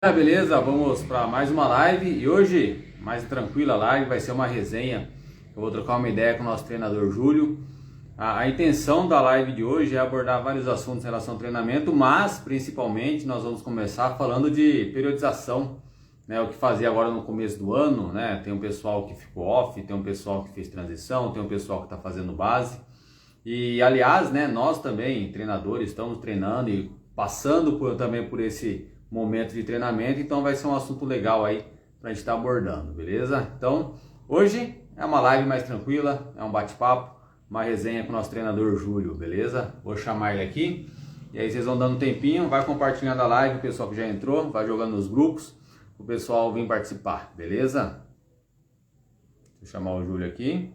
Beleza, vamos para mais uma live e hoje, mais tranquila live, vai ser uma resenha. Eu vou trocar uma ideia com o nosso treinador Júlio. A intenção da live de hoje é abordar vários assuntos em relação ao treinamento, mas principalmente nós vamos começar falando de periodização, né? O que fazer agora no começo do ano, né? Tem um pessoal que ficou off, tem um pessoal que fez transição, tem um pessoal que está fazendo base. E aliás, né, nós também, treinadores, estamos treinando e passando também por esse momento de treinamento, então vai ser um assunto legal aí para a gente estar abordando, beleza? Então, hoje é uma live mais tranquila, é um bate-papo, uma resenha com o nosso treinador Júlio, beleza? Vou chamar ele aqui e aí vocês vão dando um tempinho, vai compartilhando a live, o pessoal que já entrou, vai jogando nos grupos, o pessoal vir participar, beleza? Deixa eu chamar o Júlio aqui.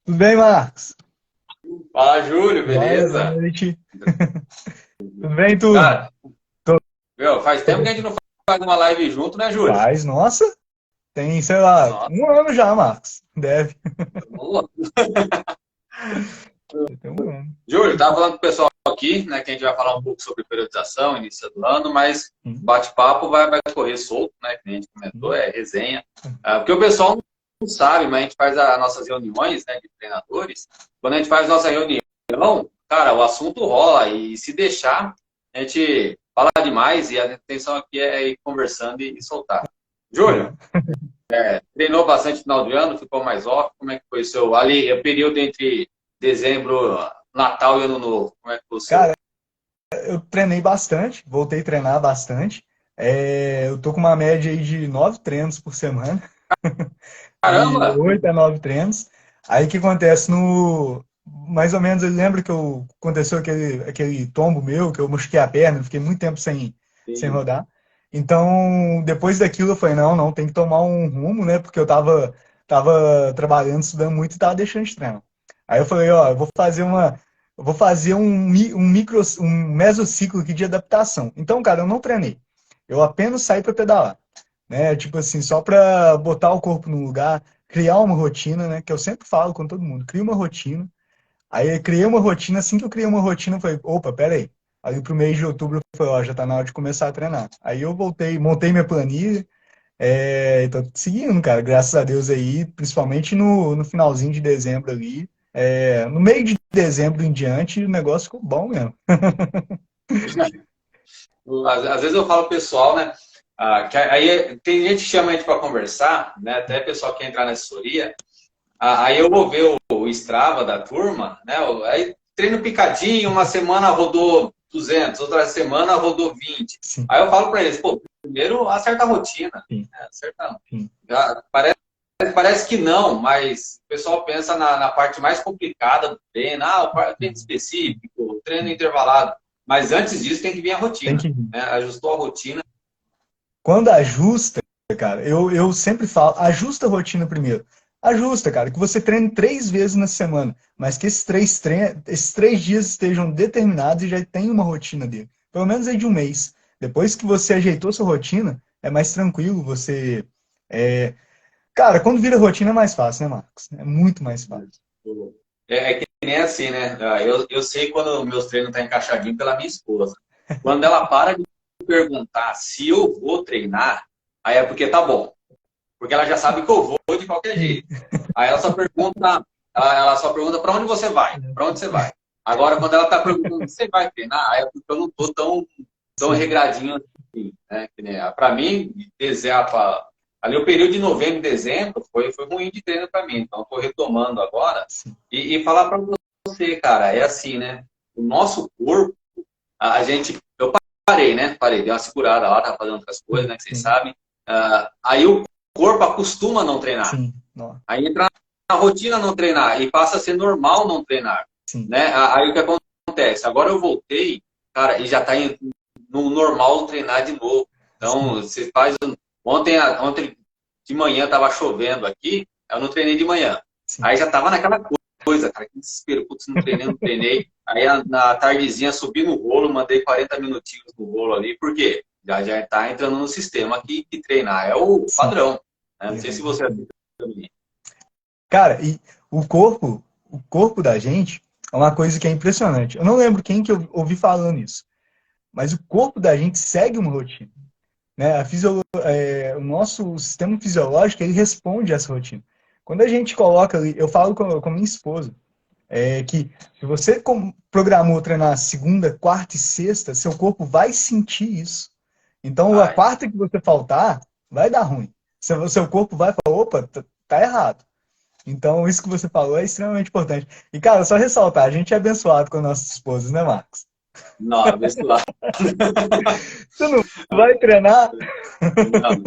Tudo bem, Marcos? Fala, Júlio, Boa beleza? noite. Tudo bem, tu? Cara, Tô- meu, faz tempo que a gente não faz uma live junto, né, Júlio? Faz, nossa, tem, sei lá, Nossa, um ano já, Marcos. Deve. boa. Tem um ano. Júlio, tava falando com o pessoal aqui, né, que a gente vai falar um pouco sobre periodização, início do ano, mas Sim, bate-papo vai correr solto, né, que a gente comentou, sim. é resenha. Porque o pessoal não sabe, mas a gente faz as nossas reuniões, né, de treinadores. Quando a gente faz nossa reunião, cara, o assunto rola e se deixar, a gente fala demais e a intenção aqui é ir conversando e soltar. Júlio, Aham. treinou bastante no final do ano, ficou mais off. Como é que foi o seu ali, o período entre dezembro, Natal e Ano Novo? Como é que foi o seu? Cara, eu treinei bastante, voltei a treinar bastante. Eu tô com uma média aí de 9 treinos por semana, de Caramba! 8 a 9 treinos. Aí o que acontece no. Mais ou menos, eu lembro que aconteceu aquele tombo meu, que eu machuquei a perna, fiquei muito tempo sem Sim. rodar. Então, depois daquilo, eu falei, não, tem que tomar um rumo, né? Porque eu tava trabalhando, estudando muito e tava deixando de treinar. Aí eu falei, ó, eu vou fazer um mesociclo aqui de adaptação. Então, cara, eu não treinei. Eu apenas saí para pedalar, né? Tipo assim, só para botar o corpo no lugar, criar uma rotina, né? Que eu sempre falo com todo mundo, cria uma rotina. Aí eu criei uma rotina, assim que eu criei uma rotina, eu falei, opa, peraí. Aí pro mês de outubro eu falei, ó, já tá na hora de começar a treinar. Aí eu voltei, montei minha planilha, e tô seguindo, cara, graças a Deus aí, principalmente no finalzinho de dezembro ali. No meio de dezembro em diante, o negócio ficou bom mesmo. Às vezes eu falo pro pessoal, né? Que aí tem gente que chama a gente para conversar, né? Até pessoal que quer entrar na assessoria. Aí eu vou ver o Strava da turma, né? Aí treino picadinho, uma semana rodou 200, outra semana rodou 20. Sim, Aí eu falo para eles, pô, primeiro acerta a rotina, sim, né? Acerta. sim. Parece que não, mas o pessoal pensa na parte mais complicada do treino, o treino específico, o treino intervalado. Mas antes disso tem que vir a Tem rotina, que vir. né? Ajustou a rotina. Quando ajusta, cara, eu sempre falo, ajusta a rotina primeiro. Ajusta, cara, que você treine 3 vezes na semana, mas que esses três dias estejam determinados e já tenha uma rotina dele. Pelo menos aí de um mês. Depois que você ajeitou sua rotina, é mais tranquilo, você... é, Cara, quando vira rotina é mais fácil, né, Marcos? É muito mais fácil. É que nem assim, né? Eu sei quando meus treinos estão encaixadinhos pela minha esposa. Quando ela para de perguntar se eu vou treinar, aí é porque tá bom. Porque ela já sabe que eu vou de qualquer Sim. jeito. Aí ela só pergunta para onde você vai? Para onde você vai? Agora, quando ela está perguntando se você vai treinar, aí é porque eu não estou tão Sim, regradinho assim, né? Para mim, ali o período de novembro e dezembro foi ruim de treino para mim. Então, estou retomando agora. sim, E falar para você, cara, é assim, né? O nosso corpo, a gente. Eu parei, né? Parei, dei uma segurada lá, tava fazendo outras coisas, sim, né? Que vocês sim, sabem. Aí o corpo acostuma a não treinar. sim, não, Aí entra na rotina não treinar e passa a ser normal não treinar, sim, né? Aí o que acontece? Agora eu voltei, cara, e já está no normal treinar de novo. Então, sim, você faz. Ontem de manhã estava chovendo aqui, eu não treinei de manhã. sim. Aí já estava naquela coisa, cara, que desespero, putz, não treinei, não treinei. Aí na tardezinha subi no rolo, mandei 40 minutinhos no rolo ali, por quê? Já está entrando no sistema que treinar é o Sim. padrão. Né? Não sei se É, você Cara, e o corpo da gente é uma coisa que é impressionante. Eu não lembro quem que eu ouvi falando isso, mas o corpo da gente segue uma rotina, né? O nosso sistema fisiológico, ele responde a essa rotina. Quando a gente coloca ali, eu falo com a minha esposa, que se você programou treinar segunda, quarta e sexta, seu corpo vai sentir isso. Então, a Ai, quarta que você faltar, vai dar ruim. Seu corpo vai falar, opa, tá errado. Então, isso que você falou é extremamente importante. E, cara, só ressaltar, a gente é abençoado com nossas esposas, né, Marcos? não, abençoado. Você não vai treinar? Não.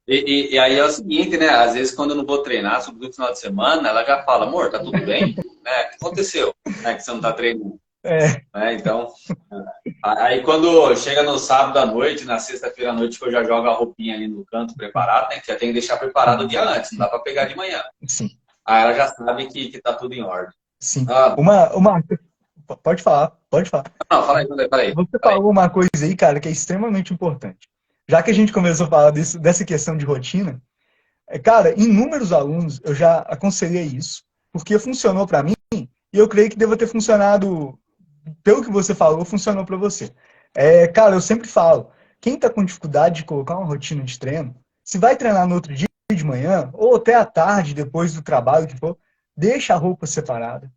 E aí é o seguinte, né? Às vezes quando eu não vou treinar, sobretudo no final de semana, ela já fala, amor, tá tudo bem? Né? O que aconteceu? Né? Que você não tá treinando. É, Né? Então, aí quando chega no sábado à noite, na sexta-feira à noite, que eu já jogo a roupinha ali no canto preparado, né? Que já tem que deixar preparado o dia antes, não dá pra pegar de manhã. sim, Aí ela já sabe que tá tudo em ordem. sim. Ah, Pode falar, pode falar. não, fala aí. Você falou uma coisa aí, cara, que é extremamente importante. Já que a gente começou a falar dessa questão de rotina, cara, inúmeros alunos eu já aconselhei isso, porque funcionou para mim e eu creio que deva ter funcionado, pelo que você falou, funcionou para você. Cara, eu sempre falo, quem está com dificuldade de colocar uma rotina de treino, se vai treinar no outro dia de manhã, ou até à tarde, depois do trabalho, que for, deixa a roupa separada.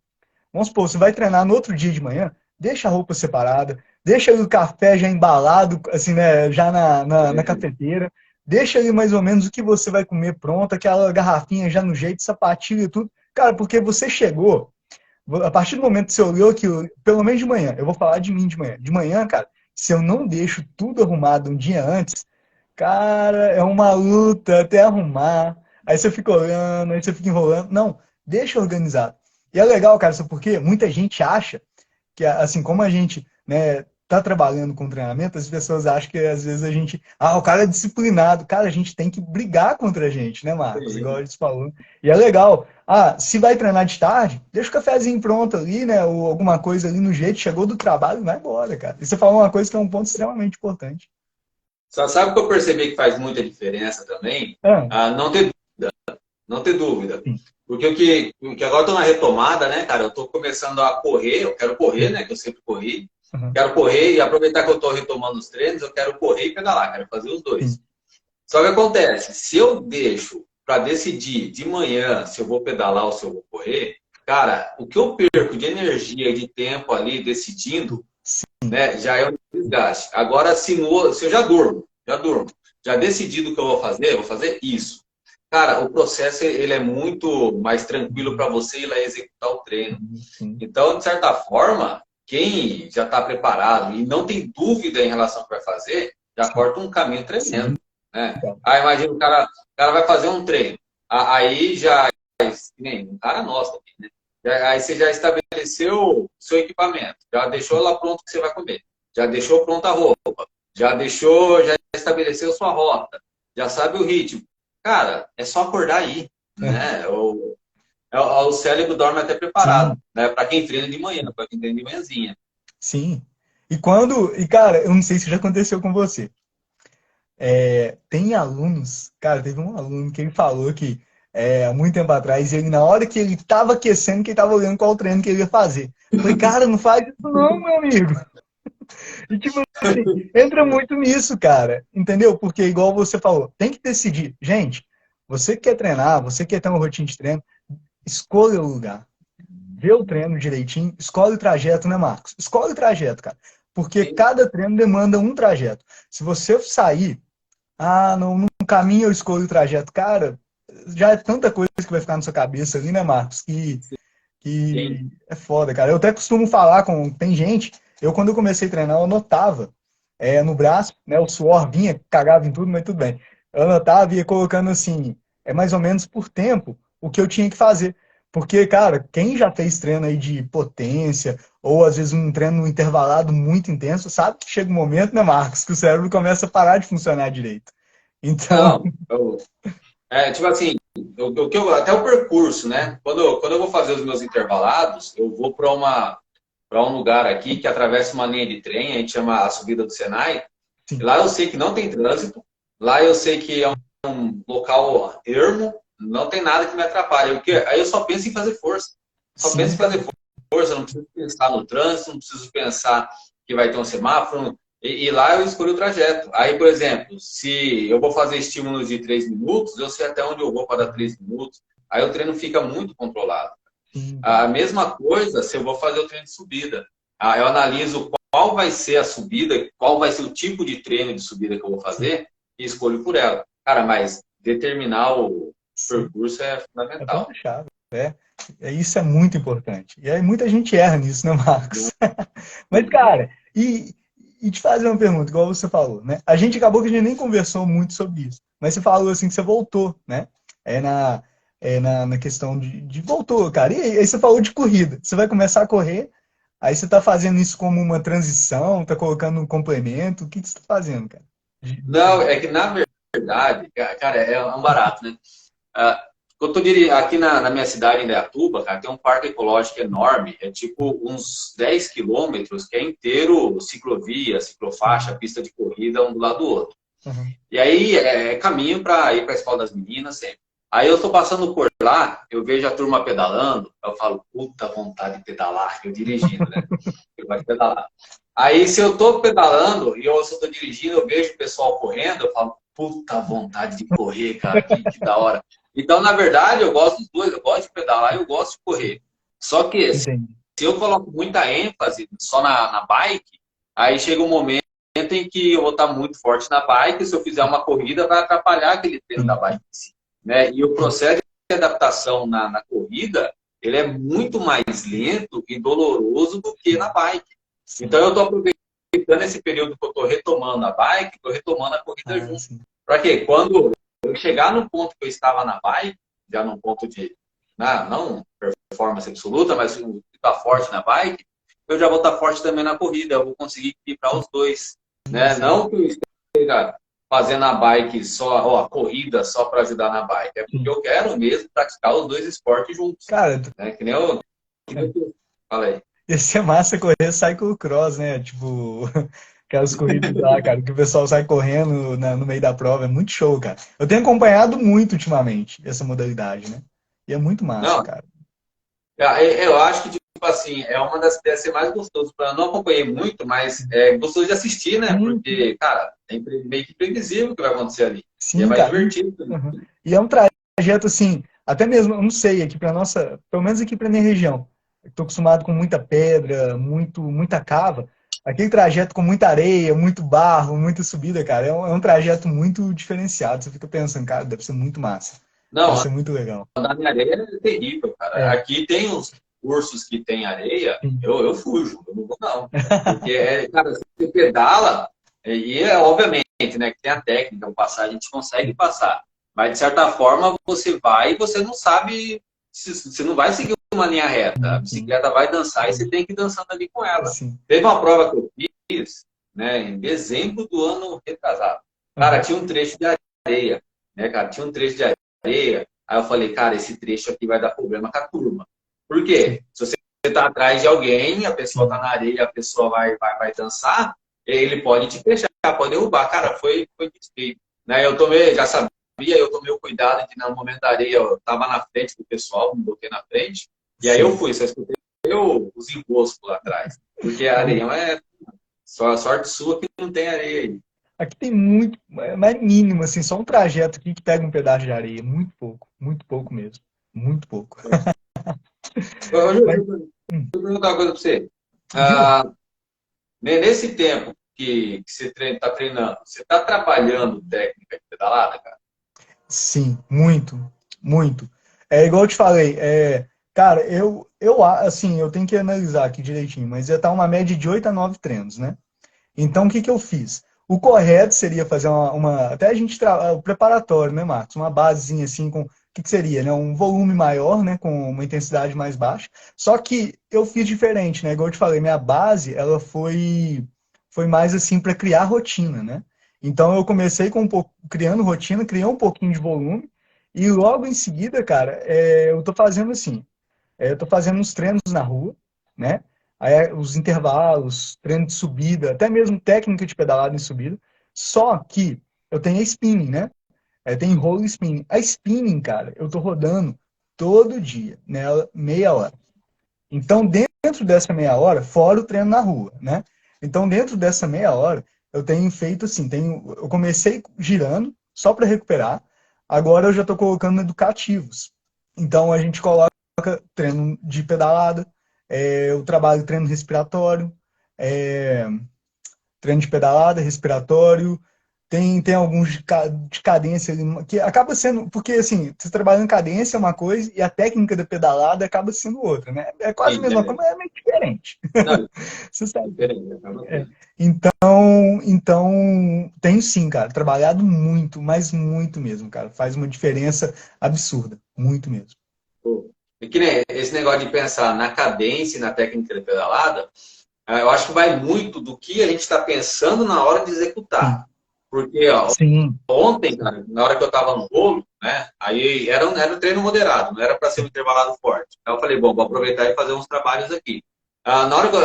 Vamos supor, você vai treinar no outro dia de manhã, deixa a roupa separada, deixa o café já embalado, assim, né, já na cafeteira, deixa ali mais ou menos o que você vai comer pronto, aquela garrafinha já no jeito, sapatilha e tudo. Cara, porque você chegou, a partir do momento que você olhou aquilo, pelo menos de manhã, eu vou falar de mim de manhã. De manhã, cara, se eu não deixo tudo arrumado um dia antes, cara, é uma luta até arrumar. Aí você fica olhando, aí você fica enrolando. Não, deixa organizado. E é legal, cara, sabe por quê? Muita gente acha que, assim como a gente, né, tá trabalhando com treinamento, as pessoas acham que às vezes a gente, o cara é disciplinado. Cara, a gente tem que brigar contra a gente, né, Marcos? Igual a Sim. gente falou. E é legal. Se vai treinar de tarde, deixa o cafezinho pronto ali, né, ou alguma coisa ali no jeito, chegou do trabalho, vai embora, cara. E você falou uma coisa que é um ponto extremamente importante. Só sabe o que eu percebi que faz muita diferença também? Ah, Não ter não ter dúvida. sim. Porque o que agora eu tô na retomada, né, cara? Eu tô começando a correr, eu quero correr, né? Que eu sempre corri. Uhum. Quero correr e aproveitar que eu tô retomando os treinos, eu quero correr e pedalar, quero fazer os dois. Sim. Só que acontece, se eu deixo para decidir de manhã se eu vou pedalar ou se eu vou correr, cara, o que eu perco de energia e de tempo ali decidindo, né, já é um desgaste. Agora, se eu já durmo, já decidi do que eu vou fazer isso. Cara, o processo ele é muito mais tranquilo para você ir lá executar o treino. Sim. Então, de certa forma, quem já está preparado e não tem dúvida em relação ao que vai fazer, já corta um caminho tremendo. Sim. Né? Aí imagina o cara vai fazer um treino. Aí já, nem um cara nosso aqui, né? Aí você já estabeleceu o seu equipamento, já deixou lá pronto o que você vai comer, já deixou pronta a roupa, já estabeleceu sua rota, já sabe o ritmo. Cara, é só acordar aí, né? O cérebro dorme até preparado, Sim. né? Para quem treina de manhã, para quem treina de manhãzinha. Sim. E cara, eu não sei se já aconteceu com você. Tem alunos, cara, teve um aluno que ele falou que há muito tempo atrás, ele, na hora que ele tava aquecendo, que ele tava olhando qual treino que ele ia fazer. Eu falei, cara, não faz isso não, meu amigo. E tipo assim, entra muito nisso, cara. Entendeu? Porque, igual você falou, tem que decidir. Gente, você quer treinar, você quer ter uma rotina de treino, escolha o lugar. Vê o treino direitinho, escolhe o trajeto, né, Marcos? Escolhe o trajeto, cara. Porque cada treino demanda um trajeto. Se você sair, no caminho eu escolho o trajeto, cara, já é tanta coisa que vai ficar na sua cabeça ali, né, Marcos? Que Sim. é foda, cara. Eu até costumo falar com. Tem gente, quando eu comecei a treinar, eu notava no braço, né? O suor vinha, cagava em tudo, mas tudo bem. Eu notava e ia colocando assim, mais ou menos por tempo, o que eu tinha que fazer. Porque, cara, quem já fez treino aí de potência, ou às vezes um treino intervalado muito intenso, sabe que chega um momento, né, Marcos, que o cérebro começa a parar de funcionar direito. Então, Não, tipo assim, até o percurso, né? Quando eu vou fazer os meus intervalados, eu vou para um lugar aqui que atravessa uma linha de trem, a gente chama a subida do Senai. sim, Lá eu sei que não tem trânsito, lá eu sei que é um local ermo, não tem nada que me atrapalhe. Aí eu só penso em fazer força. Só penso em Sim. fazer força, não preciso pensar no trânsito, não preciso pensar que vai ter um semáforo. E lá eu escolho o trajeto. Aí, por exemplo, se eu vou fazer estímulos de 3 minutos, eu sei até onde eu vou para dar 3 minutos. Aí o treino fica muito controlado. Sim. A mesma coisa se eu vou fazer o treino de subida. Eu analiso qual vai ser a subida, qual vai ser o tipo de treino de subida que eu vou Sim. fazer e escolho por ela. Cara, mas determinar o Sim. percurso é É fundamental. ponto-chave. Isso é muito importante. E aí muita gente erra nisso, né, Marcos? Mas, cara, e te fazer uma pergunta, igual você falou, né? A gente acabou que a gente nem conversou muito sobre isso. Mas você falou assim que você voltou, né? É na, na questão de voltou, cara. E aí você falou de corrida. Você vai começar a correr, aí você tá fazendo isso como uma transição, tá colocando um complemento. O que que você tá fazendo, cara? Não, é que na verdade, cara, é um barato, né? Ah, aqui na minha cidade, em Indaiatuba, cara, tem um parque ecológico enorme, é tipo uns 10 quilômetros, que é inteiro ciclovia, ciclofaixa, pista de corrida, um do lado do outro. Uhum. E aí é caminho para ir para a escola das meninas sempre. Aí eu tô passando por lá, eu vejo a turma pedalando, eu falo, puta vontade de pedalar, eu dirigindo, né? Eu gosto de pedalar. Aí se eu tô pedalando e eu só tô dirigindo, eu vejo o pessoal correndo, eu falo, puta vontade de correr, cara, que da hora. Então, na verdade, eu gosto dos dois, eu gosto de pedalar e eu gosto de correr. Só que se Entendi. eu coloco muita ênfase só na bike, aí chega um momento em que eu vou estar muito forte na bike, se eu fizer uma corrida, vai atrapalhar aquele treino da Sim, bike, né? E o processo de adaptação na corrida, ele é muito mais lento e doloroso do que na bike. Então, sim. eu estou aproveitando esse período que eu estou retomando a bike, estou retomando a corrida Ah, junto. sim. Para quê? Quando eu chegar no ponto que eu estava na bike, já num ponto de, não performance absoluta, mas ficar forte na bike, eu já vou estar forte também na corrida, eu vou conseguir equilibrar os dois. Sim, Né? sim. Não que eu esteja fazendo a bike só, ou a corrida só para ajudar na bike, é porque Sim. eu quero mesmo praticar os dois esportes juntos. Cara, Né? Que nem eu falei. ia ser massa correr cyclocross, né? Tipo, aquelas corridas lá, cara, que o pessoal sai correndo no meio da prova. É muito show, cara. Eu tenho acompanhado muito ultimamente essa modalidade, né? E é muito massa, Não, cara. eu acho que, tipo assim, é uma das que deve ser mais gostoso. Eu não acompanhei muito, mas é gostoso de assistir, né? Sim, Porque, cara, é meio que previsível o que vai acontecer ali. E é sim, mais cara. divertido também. Uhum. E é um trajeto, assim, até mesmo, eu não sei, aqui pra nossa, pelo menos aqui pra minha região. Eu tô acostumado com muita pedra, muita cava. Aquele trajeto com muita areia, muito barro, muita subida, cara, é um trajeto muito diferenciado. Você fica pensando, cara, deve ser muito massa. Deve Não, ser muito legal. andar em areia é terrível, cara. É, Aqui tem os cursos que tem areia, sim. eu fujo, eu não vou não. Porque, cara, você pedala, e obviamente, né, que tem a técnica, o passar, a gente consegue passar. Mas, de certa forma, você vai e você não sabe, você não vai seguir uma linha reta. A Sim, sim. bicicleta vai dançar e você tem que ir dançando ali com ela. Assim. Teve uma prova que eu fiz, né, em dezembro do ano retrasado. Cara, Uhum. tinha um trecho de areia, né, cara? Tinha um trecho de areia. Aí eu falei, cara, esse trecho aqui vai dar problema com a turma. Por Sim, quê? Se você está atrás de alguém, a pessoa está sim. na areia, a pessoa vai dançar, ele pode te fechar, pode derrubar. Cara, foi desfeito. Né? Eu tomei, já sabia, eu tomei o cuidado de, no momento da areia, eu estava na frente do pessoal, me botei na frente, e aí eu Sim. fui, só escutei os enroscos lá atrás. Porque a areia é só a sorte sua que não tem areia aí. Aqui tem muito, é mais mínimo, assim, só um trajeto aqui que pega um pedaço de areia. Muito pouco mesmo. Muito pouco. Ô, Júlio, Mas, deixa eu hum, perguntar uma coisa para você. diga. Ah, nesse tempo que você está treinando, você está trabalhando técnica de pedalada, cara? Sim, muito. É igual eu te falei, cara, assim, eu tenho que analisar aqui direitinho, mas ia estar uma média de 8 a 9 treinos, né? Então, o que que eu fiz? O correto seria fazer até a gente, o preparatório, né, Marcos? Uma basezinha assim com, o que que seria, né? Um volume maior, né, com uma intensidade mais baixa. Só que eu fiz diferente, né? Igual eu te falei, minha base, ela foi mais assim para criar rotina, né? Então, eu comecei com criando rotina, criei um pouquinho de volume, e logo em seguida, cara, eu tô fazendo assim, eu tô fazendo uns treinos na rua, né? Aí, os intervalos, treino de subida, até mesmo técnica de pedalada em subida. Só que eu tenho a spinning, né? Tem rolo e spinning. A spinning, cara, eu tô rodando todo dia, nela, meia hora. Então, dentro dessa meia hora, fora o treino na rua, né? Então, dentro dessa meia hora, eu tenho feito assim, eu comecei girando só para recuperar, agora eu já estou colocando educativos. Então, a gente coloca treino de pedalada, eu trabalho treino respiratório, é, treino de pedalada, respiratório, tem alguns de cadência que acaba sendo, porque assim, você trabalhando em cadência é uma coisa e a técnica da pedalada acaba sendo outra, né? É quase a Sim, mesma coisa, mas é meio diferente. não, Você sabe. diferente, acaba É. sendo. Então, tenho sim, cara, trabalhado muito, mas muito mesmo, cara. Faz uma diferença absurda, muito mesmo. Pô, e que nem esse negócio de pensar na cadência e na técnica de pedalada, eu acho que vai muito do que a gente está pensando na hora de executar. Sim, Porque ó, sim, ontem, cara, na hora que eu estava no rolo, né, aí era um treino moderado, não era para ser um intervalado forte. Aí eu falei, bom, vou aproveitar e fazer uns trabalhos aqui. Na hora que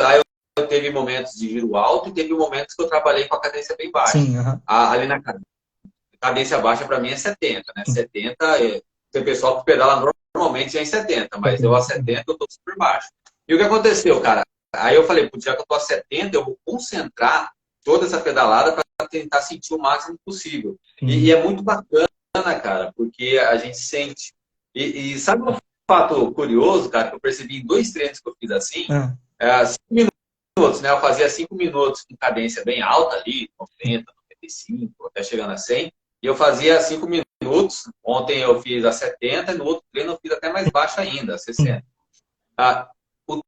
eu teve momentos de giro alto e teve momentos que eu trabalhei com a cadência bem baixa. sim, aham, Ali na cadência baixa para mim é 70, né? sim. 70, tem pessoal que pedala normalmente é em 70, mas eu a 70 eu tô super baixo. E o que aconteceu, cara? Aí eu falei, putz, já que eu tô a 70, eu vou concentrar toda essa pedalada para tentar sentir o máximo possível. E Sim. é muito bacana, cara, porque a gente sente. E sabe um fato curioso, cara, que eu percebi em dois treinos que eu fiz assim? Ah, 5 minutos, né? Eu fazia 5 minutos com cadência bem alta ali, 90, 95, até chegando a 100. E eu fazia 5 minutos. Ontem eu fiz a 70 e no outro treino eu fiz até mais baixo ainda, a sim, 60. Ah, o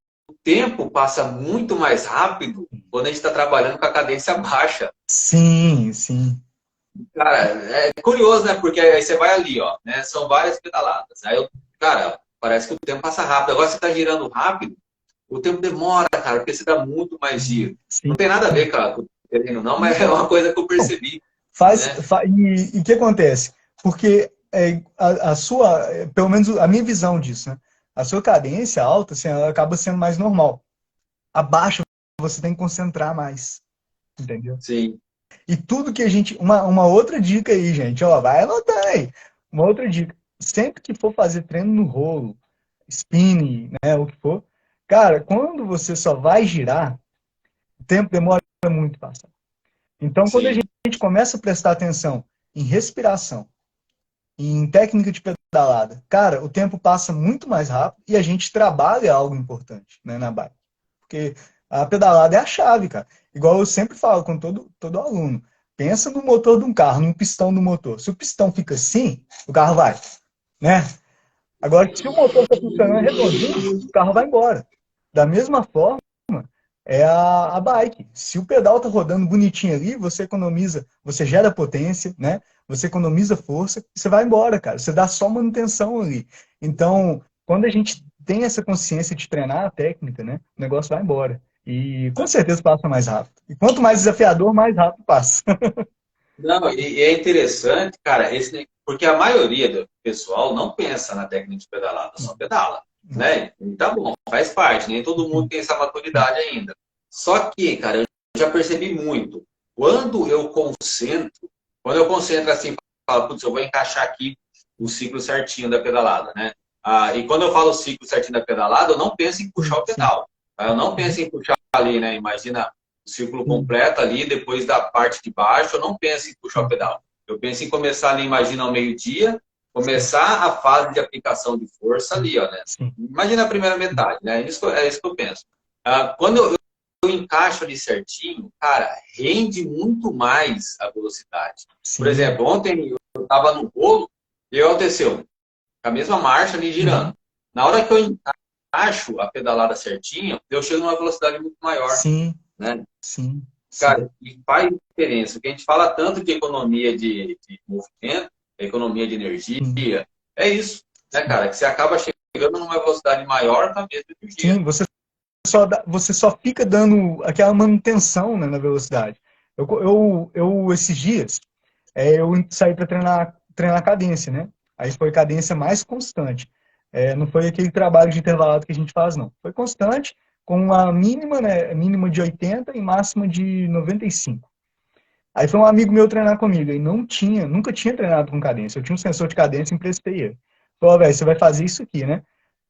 tempo passa muito mais rápido quando a gente está trabalhando com a cadência baixa. sim, sim. Cara, é curioso, né? Porque aí você vai ali, ó, né? São várias pedaladas. Cara, parece que o tempo passa rápido. Agora você está girando rápido, o tempo demora, cara, porque você dá muito mais giro. Sim. Não tem nada a ver com o treino, não, mas é uma coisa que eu percebi, né? E o que acontece? Porque a sua, pelo menos a minha visão disso, né? A sua cadência alta, assim, ela acaba sendo mais normal. Abaixo você tem que concentrar mais, entendeu? Sim, E tudo que a gente. Uma outra dica aí, gente, ó, vai anotando aí. Uma outra dica. Sempre que for fazer treino no rolo, spinning, né, o que for, cara, quando você só vai girar, o tempo demora muito para passar. Então, quando a sim, gente começa a prestar atenção em respiração, em técnica de pedalada, cara, o tempo passa muito mais rápido e a gente trabalha algo importante, né, na bike. Porque a pedalada é a chave, cara. Igual eu sempre falo com todo aluno. Pensa no motor de um carro, no pistão do motor. Se o pistão fica assim, o carro vai, né? Agora, se o motor está funcionando redondinho, o carro vai embora. Da mesma forma, é a bike. Se o pedal tá rodando bonitinho ali, você economiza, você gera potência, né? Você economiza força e você vai embora, cara. Você dá só manutenção ali. Então, quando a gente tem essa consciência de treinar a técnica, né? O negócio vai embora. E com certeza passa mais rápido. E quanto mais desafiador, mais rápido passa. não, e é interessante, cara, porque a maioria do pessoal não pensa na técnica de pedalada, só pedala, né? E tá bom, faz parte, nem todo mundo tem essa maturidade ainda. Só que, cara, eu já percebi muito. Quando eu concentro assim, falo, putz, eu vou encaixar aqui o ciclo certinho da pedalada, né? E quando eu falo ciclo certinho da pedalada, eu não penso em puxar o pedal. Tá? Eu não penso em puxar ali, né? Imagina o círculo completo ali, depois da parte de baixo, eu não penso em puxar o pedal. Eu penso em começar ali, imagina ao meio-dia, começar a fase de aplicação de força ali, ó, né? Imagina a primeira metade, né? É isso que eu penso. Quando eu encaixo ali certinho, cara, rende muito mais a velocidade. Por Sim. exemplo, ontem eu estava no rolo e aconteceu, a mesma marcha ali girando. Na hora que eu encaixo a pedalada certinho, eu chego numa velocidade muito maior, Sim, né? sim, sim. Cara, e faz diferença. Porque a gente fala tanto de economia de movimento, economia de Sim, energia, é isso, né, sim. cara? Que você acaba chegando numa velocidade maior com a mesma energia. Sim, você só fica dando aquela manutenção, né, na velocidade. Esses dias, eu saí para treinar cadência, né? Aí foi cadência mais constante. Não foi aquele trabalho de intervalado que a gente faz, não. Foi constante, com uma mínima, né, mínima de 80 e máxima de 95. Aí foi um amigo meu treinar comigo, e nunca tinha treinado com cadência. Eu tinha um sensor de cadência e emprestei ele. Falou, velho, você vai fazer isso aqui, né?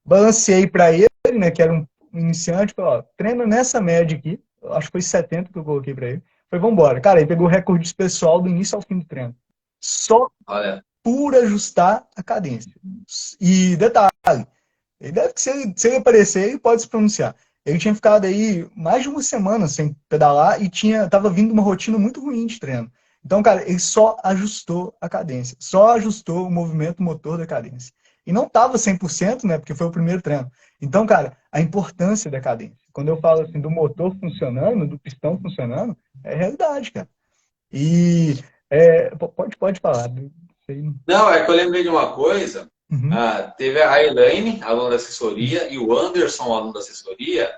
Balanceei para ele, né, que era um iniciante, falou, ó, treina nessa média aqui, eu acho que foi 70 que eu coloquei para ele. Falei, vambora. Cara, ele pegou o recorde pessoal do início ao fim do treino. Só Olha, por ajustar a cadência. E detalhe, ele deve que se ele aparecer, ele pode se pronunciar. Ele tinha ficado aí mais de uma semana sem pedalar e tava vindo uma rotina muito ruim de treino. Então, cara, ele só ajustou a cadência, só ajustou o movimento motor da cadência. E não tava 100%, né, porque foi o primeiro treino. Então, cara, a importância da cadência. Quando eu falo assim do motor funcionando, do pistão funcionando, é realidade, cara. E pode falar. não, é que eu lembrei de uma coisa. Uhum, Teve a Elaine, aluna da assessoria, e o Anderson, aluno da assessoria.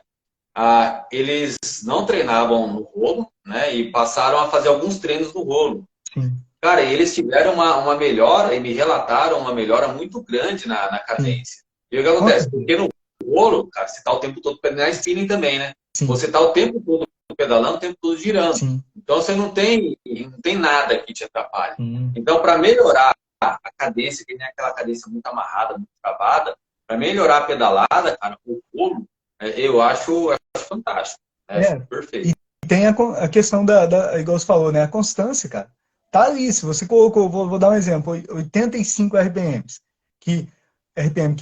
Eles não treinavam no rolo, né? E passaram a fazer alguns treinos no rolo. sim, Cara, e eles tiveram uma melhora, e me relataram uma melhora muito grande na sim. cadência. E o que Com acontece? certeza. Porque no rolo, cara, você está o tempo todo na spinning também, né? Sim, Você está o tempo todo pedalando, o tempo todo girando. sim, Então você não tem nada que te atrapalhe. sim. Então, para melhorar a cadência, que nem aquela cadência muito amarrada, muito travada, para melhorar a pedalada, cara, o rolo, eu acho fantástico. Acho É, e perfeito. tem a questão igual você falou, né? A constância, cara. Tá ali, se você colocou, vou dar um exemplo, 85 RPMs, que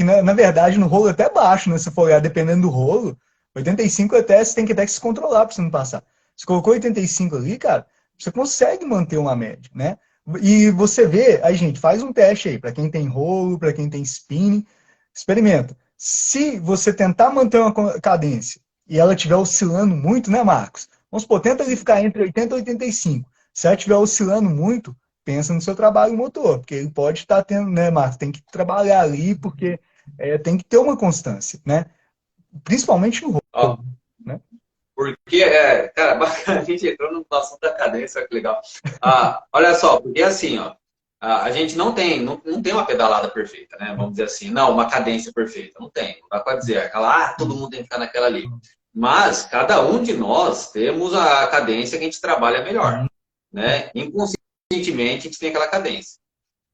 na verdade no rolo é até baixo, né? Se for olhar, dependendo do rolo, 85 até você tem que até que se controlar para você não passar. Se colocou 85 ali, cara, você consegue manter uma média, né? E você vê, aí gente, faz um teste aí, para quem tem rolo, para quem tem spinning, experimenta. Se você tentar manter uma cadência e ela estiver oscilando muito, né, Marcos? Vamos supor, tenta ele ficar entre 80 e 85. Se ela estiver oscilando muito, pensa no seu trabalho motor, porque ele pode estar tendo, né, Marcos? Tem que trabalhar ali, porque tem que ter uma constância, né? Principalmente no Ó, rolo, né? porque, cara, bacana, a gente entrou no assunto da cadência, olha que legal. Olha só, porque assim, ó, a gente não tem uma pedalada perfeita, né? Vamos dizer assim, não, uma cadência perfeita, não tem. Não dá para dizer aquela, todo mundo tem que ficar naquela ali. Mas cada um de nós temos a cadência que a gente trabalha melhor, Sim, né? Inconscientemente a gente tem aquela cadência.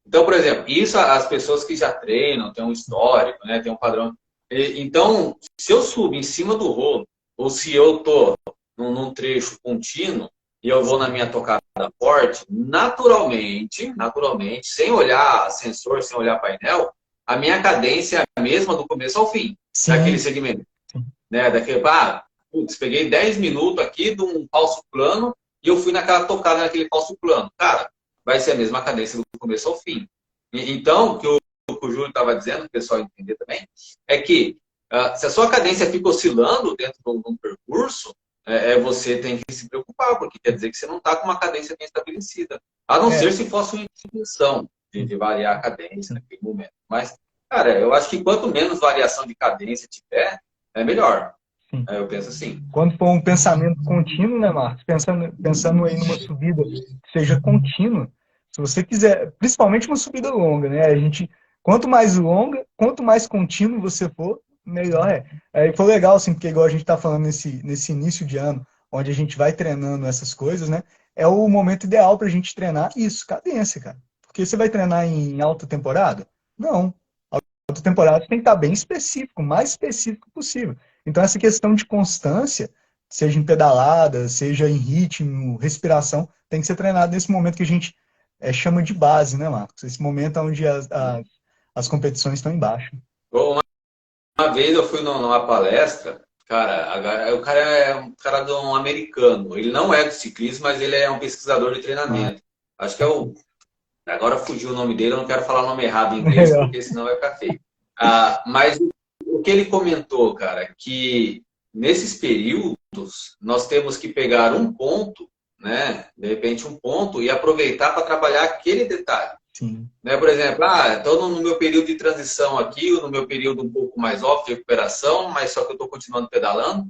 Então, por exemplo, isso as pessoas que já treinam, têm um histórico, né, tem um padrão. Então, se eu subo em cima do rolo, ou se eu estou num trecho contínuo e eu vou na minha tocada forte, naturalmente, sem olhar sensor, sem olhar painel, a minha cadência é a mesma do começo ao fim, daquele sim, segmento. sim. Né? Putz, peguei 10 minutos aqui de um falso plano e eu fui naquela tocada naquele falso plano. Cara, vai ser a mesma cadência do começo ao fim. Então, o que o Júlio estava dizendo, o pessoal entender também, é que se a sua cadência fica oscilando dentro de um percurso, você tem que se preocupar, porque quer dizer que você não está com uma cadência bem estabelecida. A não É, ser se fosse uma intenção de variar a cadência naquele momento. Mas, cara, eu acho que quanto menos variação de cadência tiver, é melhor. sim. Eu penso assim. Quando for um pensamento contínuo, né, Marcos? Pensando aí numa subida que seja contínua, se você quiser, principalmente uma subida longa, né? Quanto mais longa, quanto mais contínuo você for, melhor é. Aí foi legal, assim, porque igual a gente está falando nesse início de ano, onde a gente vai treinando essas coisas, né? É o momento ideal para a gente treinar isso, cadência, cara. Porque você vai treinar em alta temporada? Não. Alta temporada tem que estar bem específico, o mais específico possível. Então, essa questão de constância, seja em pedalada, seja em ritmo, respiração, tem que ser treinado nesse momento que a gente chama de base, né, Marcos? Esse momento onde as competições estão embaixo. Uma vez eu fui numa palestra, cara, o cara é um cara de um americano. Ele não é do ciclismo, mas ele é um pesquisador de Ah, treinamento. Acho que é o. Agora fugiu o nome dele, eu não quero falar o nome errado em inglês, melhor. porque senão vai ficar feio. Mas o que ele comentou, cara, que nesses períodos nós temos que pegar um ponto, né? De repente um ponto, e aproveitar para trabalhar aquele detalhe. Sim. Né? Por exemplo, estou no meu período de transição aqui, ou no meu período um pouco mais off de recuperação, mas só que eu estou continuando pedalando.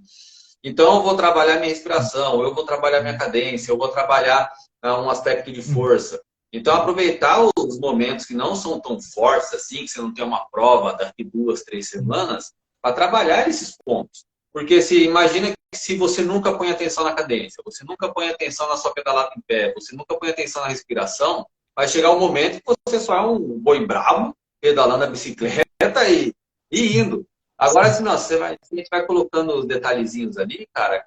Então, eu vou trabalhar minha respiração, eu vou trabalhar minha cadência, eu vou trabalhar um aspecto de força. Então, aproveitar os momentos que não são tão fortes assim, que você não tem uma prova daqui 2, 3 semanas, para trabalhar esses pontos. Porque se imagina que se você nunca põe atenção na cadência, você nunca põe atenção na sua pedalada em pé, você nunca põe atenção na respiração, vai chegar um momento que você só é um boi bravo, pedalando a bicicleta e indo. Agora, se não, a gente vai colocando os detalhezinhos ali, cara,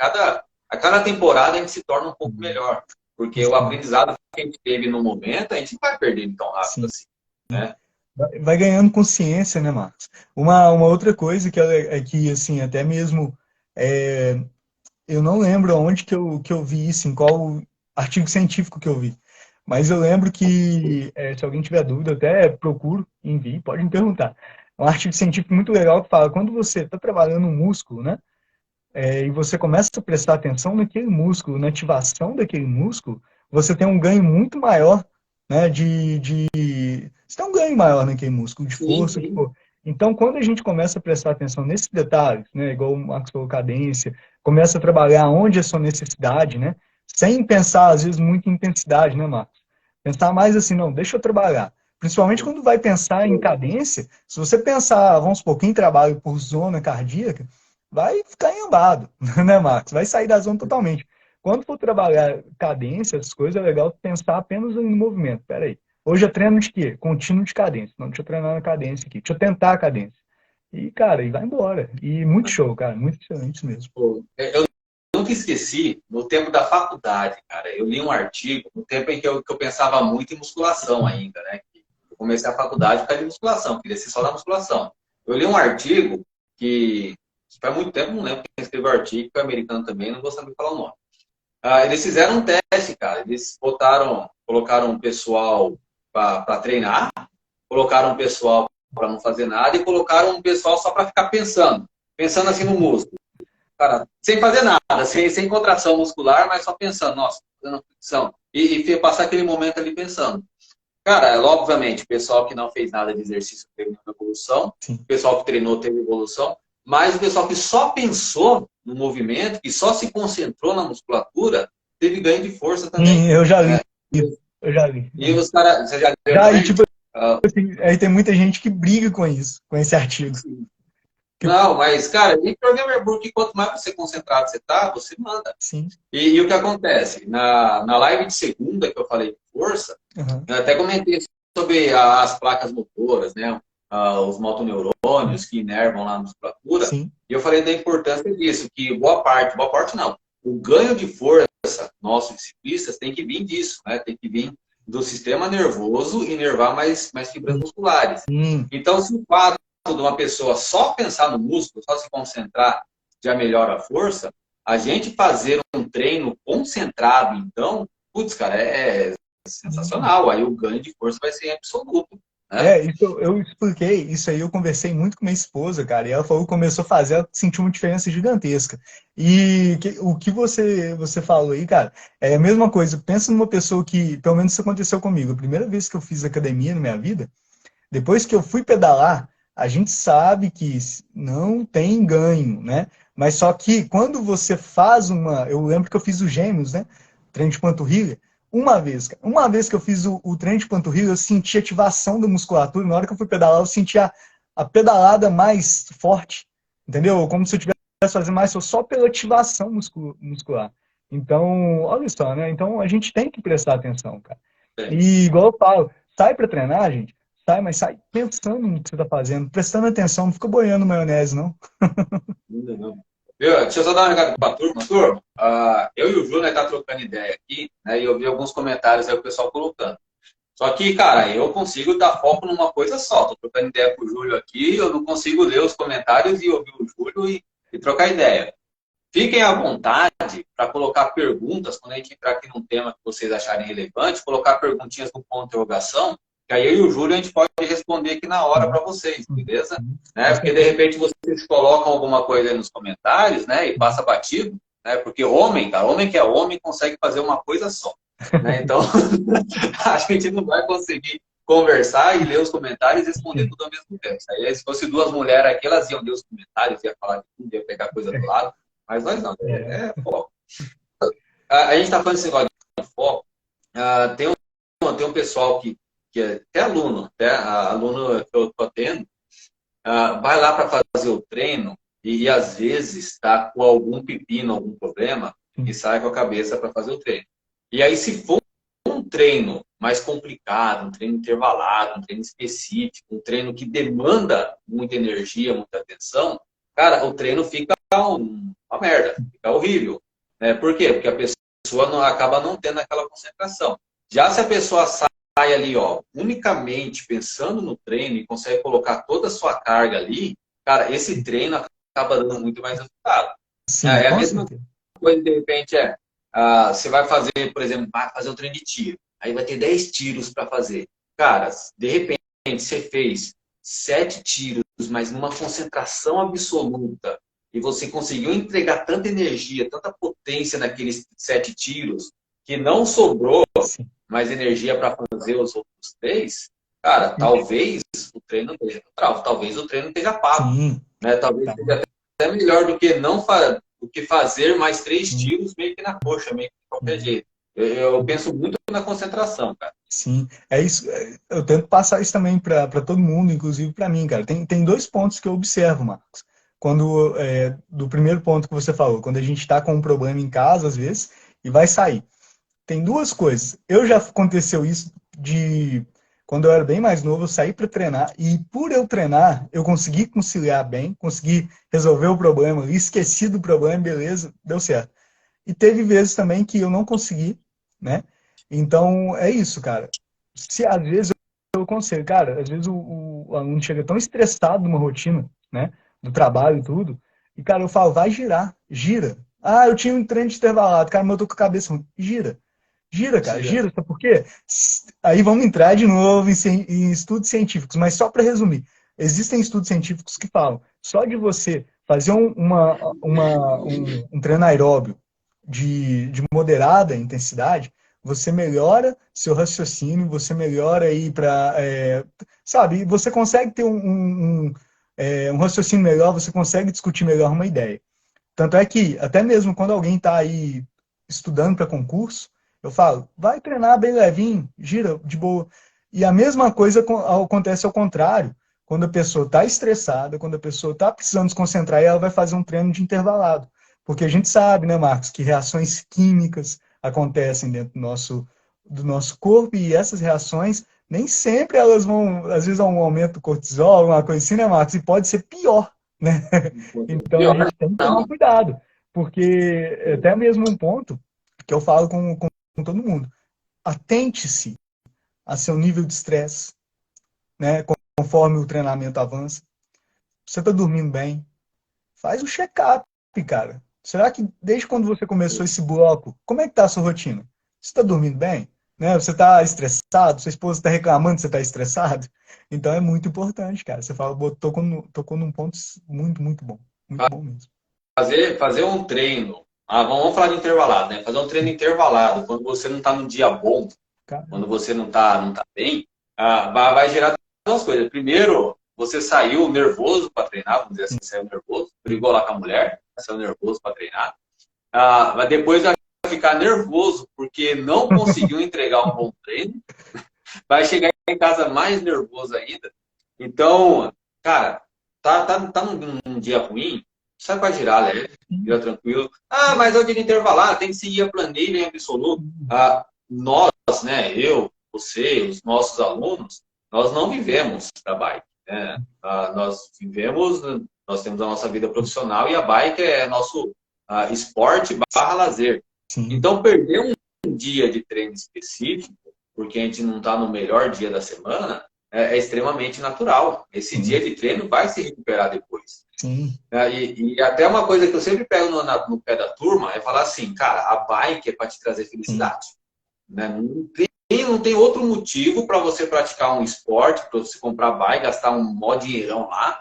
a cada temporada a gente se torna um pouco melhor. Porque o aprendizado que a gente teve no momento, a gente não vai perder tão rápido assim, né? Vai ganhando consciência, né, Marcos? Uma outra coisa é que, assim, até mesmo eu não lembro onde que eu vi isso, em qual artigo científico que eu vi. Mas eu lembro que, se alguém tiver dúvida, até procuro, envie, pode me perguntar. É um artigo científico muito legal que fala, quando você está trabalhando um músculo, né? E você começa a prestar atenção naquele músculo, na ativação daquele músculo, você tem um ganho muito maior, né, você tem um ganho maior naquele músculo, de Sim, força, que sim. for. Então, quando a gente começa a prestar atenção nesses detalhes, né, igual o Marcos falou, cadência, começa a trabalhar onde é a sua necessidade, né, sem pensar, às vezes, muito em intensidade, né, Marcos? Pensar mais assim, não, deixa eu trabalhar. Principalmente quando vai pensar em cadência, se você pensar, vamos supor, quem trabalha por zona cardíaca, vai ficar enhambado, né, Marcos? Vai sair da zona totalmente. Quando for trabalhar cadência, essas coisas, é legal pensar apenas em movimento. Peraí. Hoje eu treino de quê? Contínuo de cadência. Não, deixa eu treinar na cadência aqui. Deixa eu tentar a cadência. E, cara, e vai embora. E muito show, cara. Muito excelente mesmo. Pô, eu nunca esqueci, no tempo da faculdade, cara, eu li um artigo, no tempo em que eu pensava muito em musculação ainda, né? Eu comecei a faculdade por causa de musculação, queria ser só da musculação. Eu li um artigo que faz muito tempo, não lembro quem escreveu o artigo, foi americano também, não vou saber falar o nome. Eles fizeram um teste, cara. Eles colocaram um pessoal para treinar, colocaram um pessoal para não fazer nada e colocaram um pessoal só para ficar pensando assim no músculo. Cara, sem fazer nada, sem contração muscular, mas só pensando, nossa, fazendo flexão. E passar aquele momento ali pensando. Cara, obviamente, o pessoal que não fez nada de exercício teve evolução, Sim. o pessoal que treinou teve evolução, mas o pessoal que só pensou no movimento, que só se concentrou na musculatura, teve ganho de força também. Eu já li. Né? Eu já li. E os caras, você já leu Já, e também? tipo assim, aí tem muita gente que briga com isso, com esse artigo. Que, Não, mas, cara, e programa é porque quanto mais você concentrado você tá, você manda. sim. E o que acontece? Na live de segunda que eu falei de força, eu até comentei sobre as placas motoras, né? Os motoneurônios que inervam lá na musculatura. Sim. E eu falei da importância disso, que boa parte não. O ganho de força nosso de ciclistas tem que vir disso, né? Tem que vir do sistema nervoso e inervar mais fibras musculares. Então, se o fato de uma pessoa só pensar no músculo, só se concentrar, já melhora a força, a gente fazer um treino concentrado, então, putz, cara, é sensacional. Aí o ganho de força vai ser absoluto. Né? Isso eu expliquei, isso aí eu conversei muito com minha esposa, cara, e ela falou que começou a fazer, ela sentiu uma diferença gigantesca. E o que você falou aí, cara, é a mesma coisa. Pensa numa pessoa que, pelo menos isso aconteceu comigo, a primeira vez que eu fiz academia na minha vida, depois que eu fui pedalar, a gente sabe que não tem ganho, né? Mas só que quando você faz eu lembro que eu fiz os gêmeos, né? Treino de panturrilha. Uma vez que eu fiz o treino de panturrilha, eu senti ativação da musculatura. Na hora que eu fui pedalar, eu senti a pedalada mais forte, entendeu? Como se eu estivesse fazendo mais só pela ativação muscular. Então, olha só, né? Então a gente tem que prestar atenção, cara. E igual eu falo, sai para treinar, gente, sai, mas sai pensando no que você está fazendo, prestando atenção, não fica boiando maionese, não. Não. Deixa eu só dar um recado para a turma. Turma, eu e o Júnior tá trocando ideia aqui, né, e eu vi alguns comentários aí o pessoal colocando. Só que, cara, eu consigo dar foco numa coisa só. Tô trocando ideia com o Júlio aqui, eu não consigo ler os comentários e ouvir o Júlio e trocar ideia. Fiquem à vontade para colocar perguntas, quando a gente entrar aqui num tema que vocês acharem relevante, colocar perguntinhas no ponto de interrogação, que aí eu e o Júlio a gente pode responder aqui na hora para vocês, beleza? Né? Porque de repente vocês colocam alguma coisa aí nos comentários, né? E passa batido, né? Porque homem, cara, homem que é homem consegue fazer uma coisa só. Né? Então, a gente não vai conseguir conversar e ler os comentários e responder tudo ao mesmo tempo. Aí, se fosse duas mulheres aqui, elas iam ler os comentários, ia falar de tudo, ia pegar coisa do lado. Mas nós não, é foco. A gente está falando desse negócio de foco. Tem um pessoal que é até aluno, aluno que eu estou tendo, vai lá para fazer o treino e às vezes está com algum pepino, algum problema, e sai com a cabeça para fazer o treino. E aí, se for um treino mais complicado, um treino intervalado, um treino específico, um treino que demanda muita energia, muita atenção, cara, o treino fica uma merda, fica horrível. Né? Por quê? Porque a pessoa não, acaba não tendo aquela concentração. Já se a pessoa sai ali, ó, unicamente pensando no treino e consegue colocar toda a sua carga ali, cara, esse treino acaba dando muito mais resultado. Sim, É a com mesma certeza. coisa, de repente, você vai fazer, por exemplo, vai fazer um treino de tiro. Aí vai ter 10 tiros para fazer. Cara, de repente, você fez 7 tiros, mas numa concentração absoluta, e você conseguiu entregar tanta energia, tanta potência naqueles 7 tiros, que não sobrou Sim. mais energia para fazer os outros 3, cara, talvez o treino esteja neutral, talvez o treino esteja pago. Sim. Né? Talvez Tá. seja até melhor do que não do que fazer mais 3 tiros meio que na coxa, meio que de qualquer jeito. Eu penso muito na concentração, cara. Sim, é isso. Eu tento passar isso também para todo mundo, inclusive para mim, cara. Tem dois pontos que eu observo, Marcos. Quando, do primeiro ponto que você falou, quando a gente está com um problema em casa, às vezes, e vai sair. Tem duas coisas. Eu já aconteceu isso de quando eu era bem mais novo, eu saí para treinar e por eu treinar, eu consegui conciliar bem, consegui resolver o problema, esqueci do problema, beleza, deu certo. E teve vezes também que eu não consegui, né? Então, é isso, cara. Se às vezes eu aconselho, cara, às vezes o aluno chega tão estressado numa rotina, né? Do trabalho e tudo, e, cara, eu falo, vai girar, gira. Ah, eu tinha um treino de intervalado, cara, mas eu tô com a cabeça ruim. Gira. Gira, cara, Gira. gira, sabe por quê? Aí vamos entrar de novo em estudos científicos, mas só para resumir, existem estudos científicos que falam, só de você fazer um treino aeróbio de moderada intensidade, você melhora seu raciocínio, você melhora aí para, sabe, você consegue ter um raciocínio melhor, você consegue discutir melhor uma ideia. Tanto é que, até mesmo quando alguém está aí estudando para concurso, eu falo, vai treinar bem levinho, gira de boa. E a mesma coisa acontece ao contrário. Quando a pessoa está estressada, quando a pessoa está precisando se concentrar, ela vai fazer um treino de intervalado. Porque a gente sabe, né, Marcos, que reações químicas acontecem dentro do nosso corpo e essas reações nem sempre elas vão, às vezes há um aumento do cortisol, uma coisa assim, né, Marcos? E pode ser pior, né? Então a Pior, gente tem que tomar não. cuidado, porque é até mesmo um ponto que eu falo com todo mundo. Atente-se a seu nível de estresse, né, conforme o treinamento avança. Você está dormindo bem? Faz o check-up, cara. Será que desde quando você começou esse bloco, como é que tá a sua rotina? Você está dormindo bem? Né? Você está estressado? Sua esposa está reclamando que você está estressado? Então é muito importante, cara. Você fala, tocou num ponto muito, muito bom. Muito bom mesmo. Fazer um treino. Vamos falar de intervalado, né? Fazer um treino intervalado, quando você não está num dia bom, Cara, quando você não tá bem, vai gerar duas coisas. Primeiro, você saiu nervoso para treinar, vamos dizer assim, saiu nervoso, brigou lá com a mulher, saiu nervoso para treinar. Mas depois vai ficar nervoso porque não conseguiu entregar um bom treino, vai chegar em casa mais nervoso ainda. Então, cara, tá num dia ruim, sai para girar leve, gira tranquilo. Mas é o dia de intervalar, tem que seguir a planilha em absoluto. Nós, né, eu, você, os nossos alunos, nós não vivemos da bike. Né? Nós temos a nossa vida profissional e a bike é nosso esporte barra lazer. sim, Então, perder um dia de treino específico, porque a gente não está no melhor dia da semana, é extremamente natural. Esse dia sim, de treino vai se recuperar depois. sim, E até uma coisa que eu sempre pego no pé da turma é falar assim, cara, a bike é para te trazer sim, felicidade. Né? Não tem outro motivo para você praticar um esporte, para você comprar bike, gastar um mó dinheirão lá,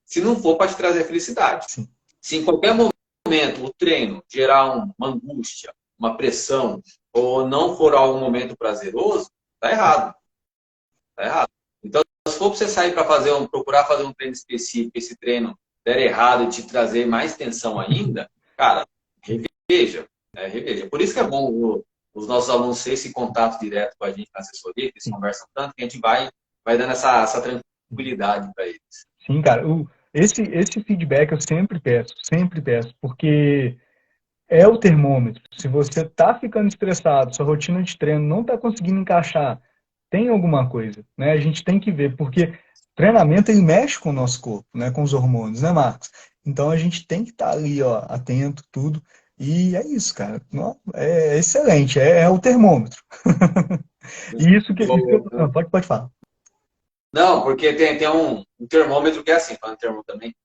se não for para te trazer felicidade. sim. Se em qualquer momento o treino gerar uma angústia, uma pressão, ou não for algum momento prazeroso, tá errado. Tá errado. Então, se for para você sair para procurar fazer um treino específico, esse treino der errado e te trazer mais tensão ainda, cara, reveja. Reveja. Por isso que é bom os nossos alunos terem esse contato direto com a gente na assessoria, que eles Sim. conversam tanto, que a gente vai dando essa tranquilidade para eles. Sim, cara. esse feedback eu sempre peço, porque é o termômetro. Se você está ficando estressado, sua rotina de treino não está conseguindo encaixar, tem alguma coisa, né? A gente tem que ver, porque treinamento ele mexe com o nosso corpo, né? Com os hormônios, né, Marcos? Então a gente tem que estar ali, ó, atento, tudo. E é isso, cara. Não, é excelente, é o termômetro. E isso que eu. Não, pode falar. Não, porque tem um termômetro que é assim, falando em termômetro também.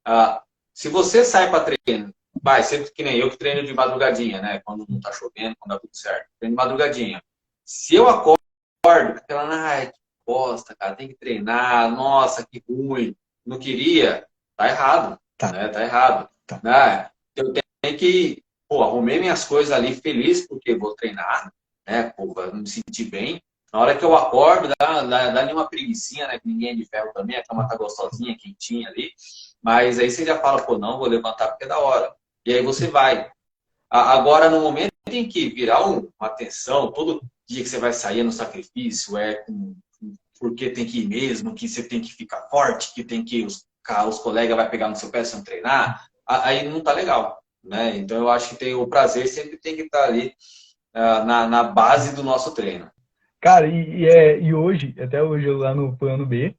Ah, se você sai para treino, vai, sempre que nem eu que treino de madrugadinha, né? Quando não tá chovendo, quando dá tudo certo. Treino de madrugadinha. Se eu acordo com aquela, ai, que bosta, cara, tem que treinar, nossa, que ruim, não queria, tá errado, Tá, né? Tá errado. tá. Né? Eu tenho que, pô, arrumei minhas coisas ali feliz porque vou treinar, né? Pô, vai me sentir bem. Na hora que eu acordo, dá ali uma preguicinha, né? Que ninguém é de ferro também, a cama tá gostosinha, quentinha ali. Mas aí você já fala, pô, não, vou levantar porque é da hora. E aí você vai. Agora, no momento em que virar uma tensão, todo dia que você vai sair no sacrifício, porque tem que ir mesmo, que você tem que ficar forte, que tem que os colegas vai pegar no seu pé se não treinar, aí não tá legal. Né? Então eu acho que tem o prazer sempre tem que estar ali na base do nosso treino. Cara, e hoje, até hoje, eu lá no plano B,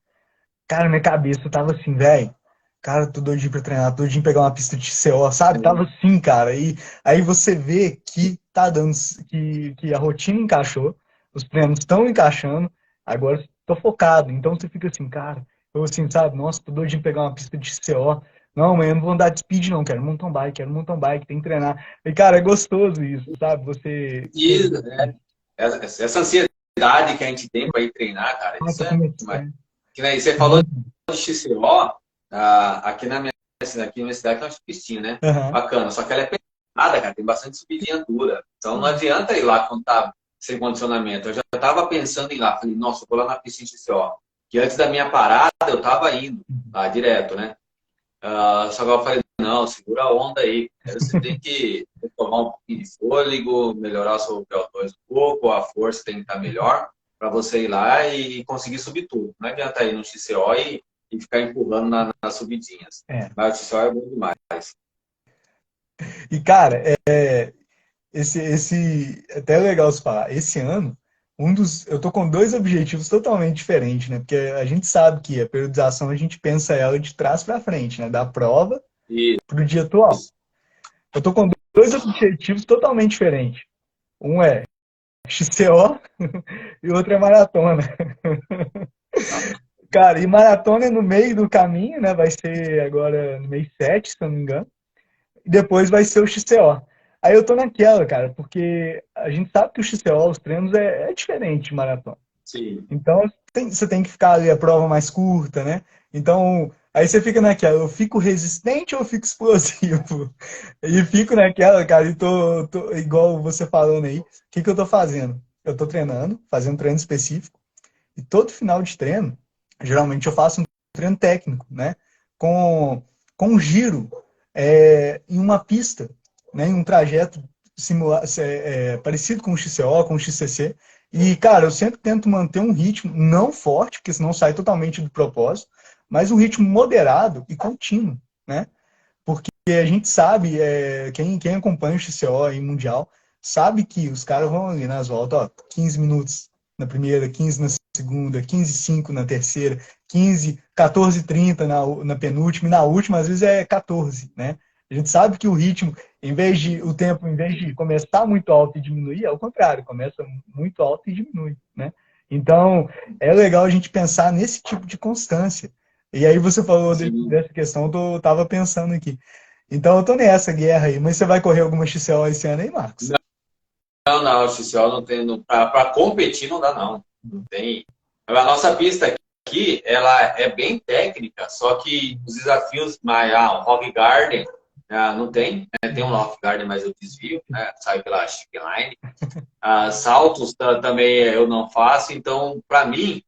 cara, minha cabeça tava assim, velho. Cara, tô doidinho pra treinar, tô doidinho pra pegar uma pista de CO, sabe? Tava assim, cara. E aí você vê que tá dando, que a rotina encaixou, os treinos estão encaixando, agora tô focado. Então você fica assim, cara, eu assim, sabe? Nossa, tô doidinho pra pegar uma pista de CO. Não, amanhã eu não vou andar de speed, não, quero mountain bike, tem que treinar. E, cara, é gostoso isso, sabe? Você. E né, essa ansiedade que a gente tem para ir treinar, cara, Ah, isso tô é demais. começando. Que nem você falou de XCO, aqui na minha cidade, aqui na minha cidade tem uma pistinha, né? Aham. Bacana. Só que ela é pesada, cara, tem bastante subidinha dura. Então não adianta ir lá quando tá sem condicionamento. Eu já estava pensando em ir lá. Falei, nossa, eu vou lá na piscina de XCO. Que antes da minha parada eu estava indo lá direto, né? Só que eu falei, não, segura a onda aí. Aí você tem que tomar um pouquinho de fôlego, melhorar o seu VO2 um pouco, a força tem que estar melhor para você ir lá e conseguir subir tudo. Não adianta ir no XCO e ficar empurrando nas subidinhas. É. Mas o XCO é bom demais. E, cara, até é legal você falar, esse ano, eu tô com dois objetivos totalmente diferentes, né? Porque a gente sabe que a periodização a gente pensa ela de trás para frente, né? Da prova E pro dia atual. Eu tô com dois objetivos totalmente diferentes. Um é XCO e o outro é maratona. Cara, e maratona é no meio do caminho, né? Vai ser agora no mês 7, se eu não me engano. E depois vai ser o XCO. Aí eu tô naquela, cara, porque a gente sabe que o XCO, os treinos, é diferente de maratona. sim. Então, você tem que ficar ali a prova mais curta, né? Então, aí você fica naquela, eu fico resistente ou eu fico explosivo? E fico naquela, cara, e igual você falando aí, o que eu tô fazendo? Eu tô treinando, fazendo treino específico, e todo final de treino, geralmente eu faço um treino técnico, né? Com, com um giro em uma pista, né? Em um trajeto parecido com o XCO, com o XCC. E, cara, eu sempre tento manter um ritmo não forte, porque senão sai totalmente do propósito, mas um ritmo moderado e contínuo, né? Porque a gente sabe, quem acompanha o XCO em Mundial, sabe que os caras vão ali nas voltas, ó, 15 minutos na primeira, 15 na segunda, 15,5 na terceira, 15, 14,30 na penúltima, e na última, às vezes, é 14, né? A gente sabe que o ritmo, o tempo, em vez de começar muito alto e diminuir, é o contrário, começa muito alto e diminui, né? Então, é legal a gente pensar nesse tipo de constância. E aí você falou Sim. dessa questão, eu tava pensando aqui. Então eu tô nessa guerra aí, mas você vai correr alguma XCO esse ano aí, Marcos? Não, não, o XCO não tem. Para competir não dá, não. Não tem. A nossa pista aqui, ela é bem técnica, só que os desafios, o Rock Garden, não tem. Né? Tem um Rock Garden, mas eu desvio, né? Sai pela chip line. Saltos também eu não faço, então, para mim,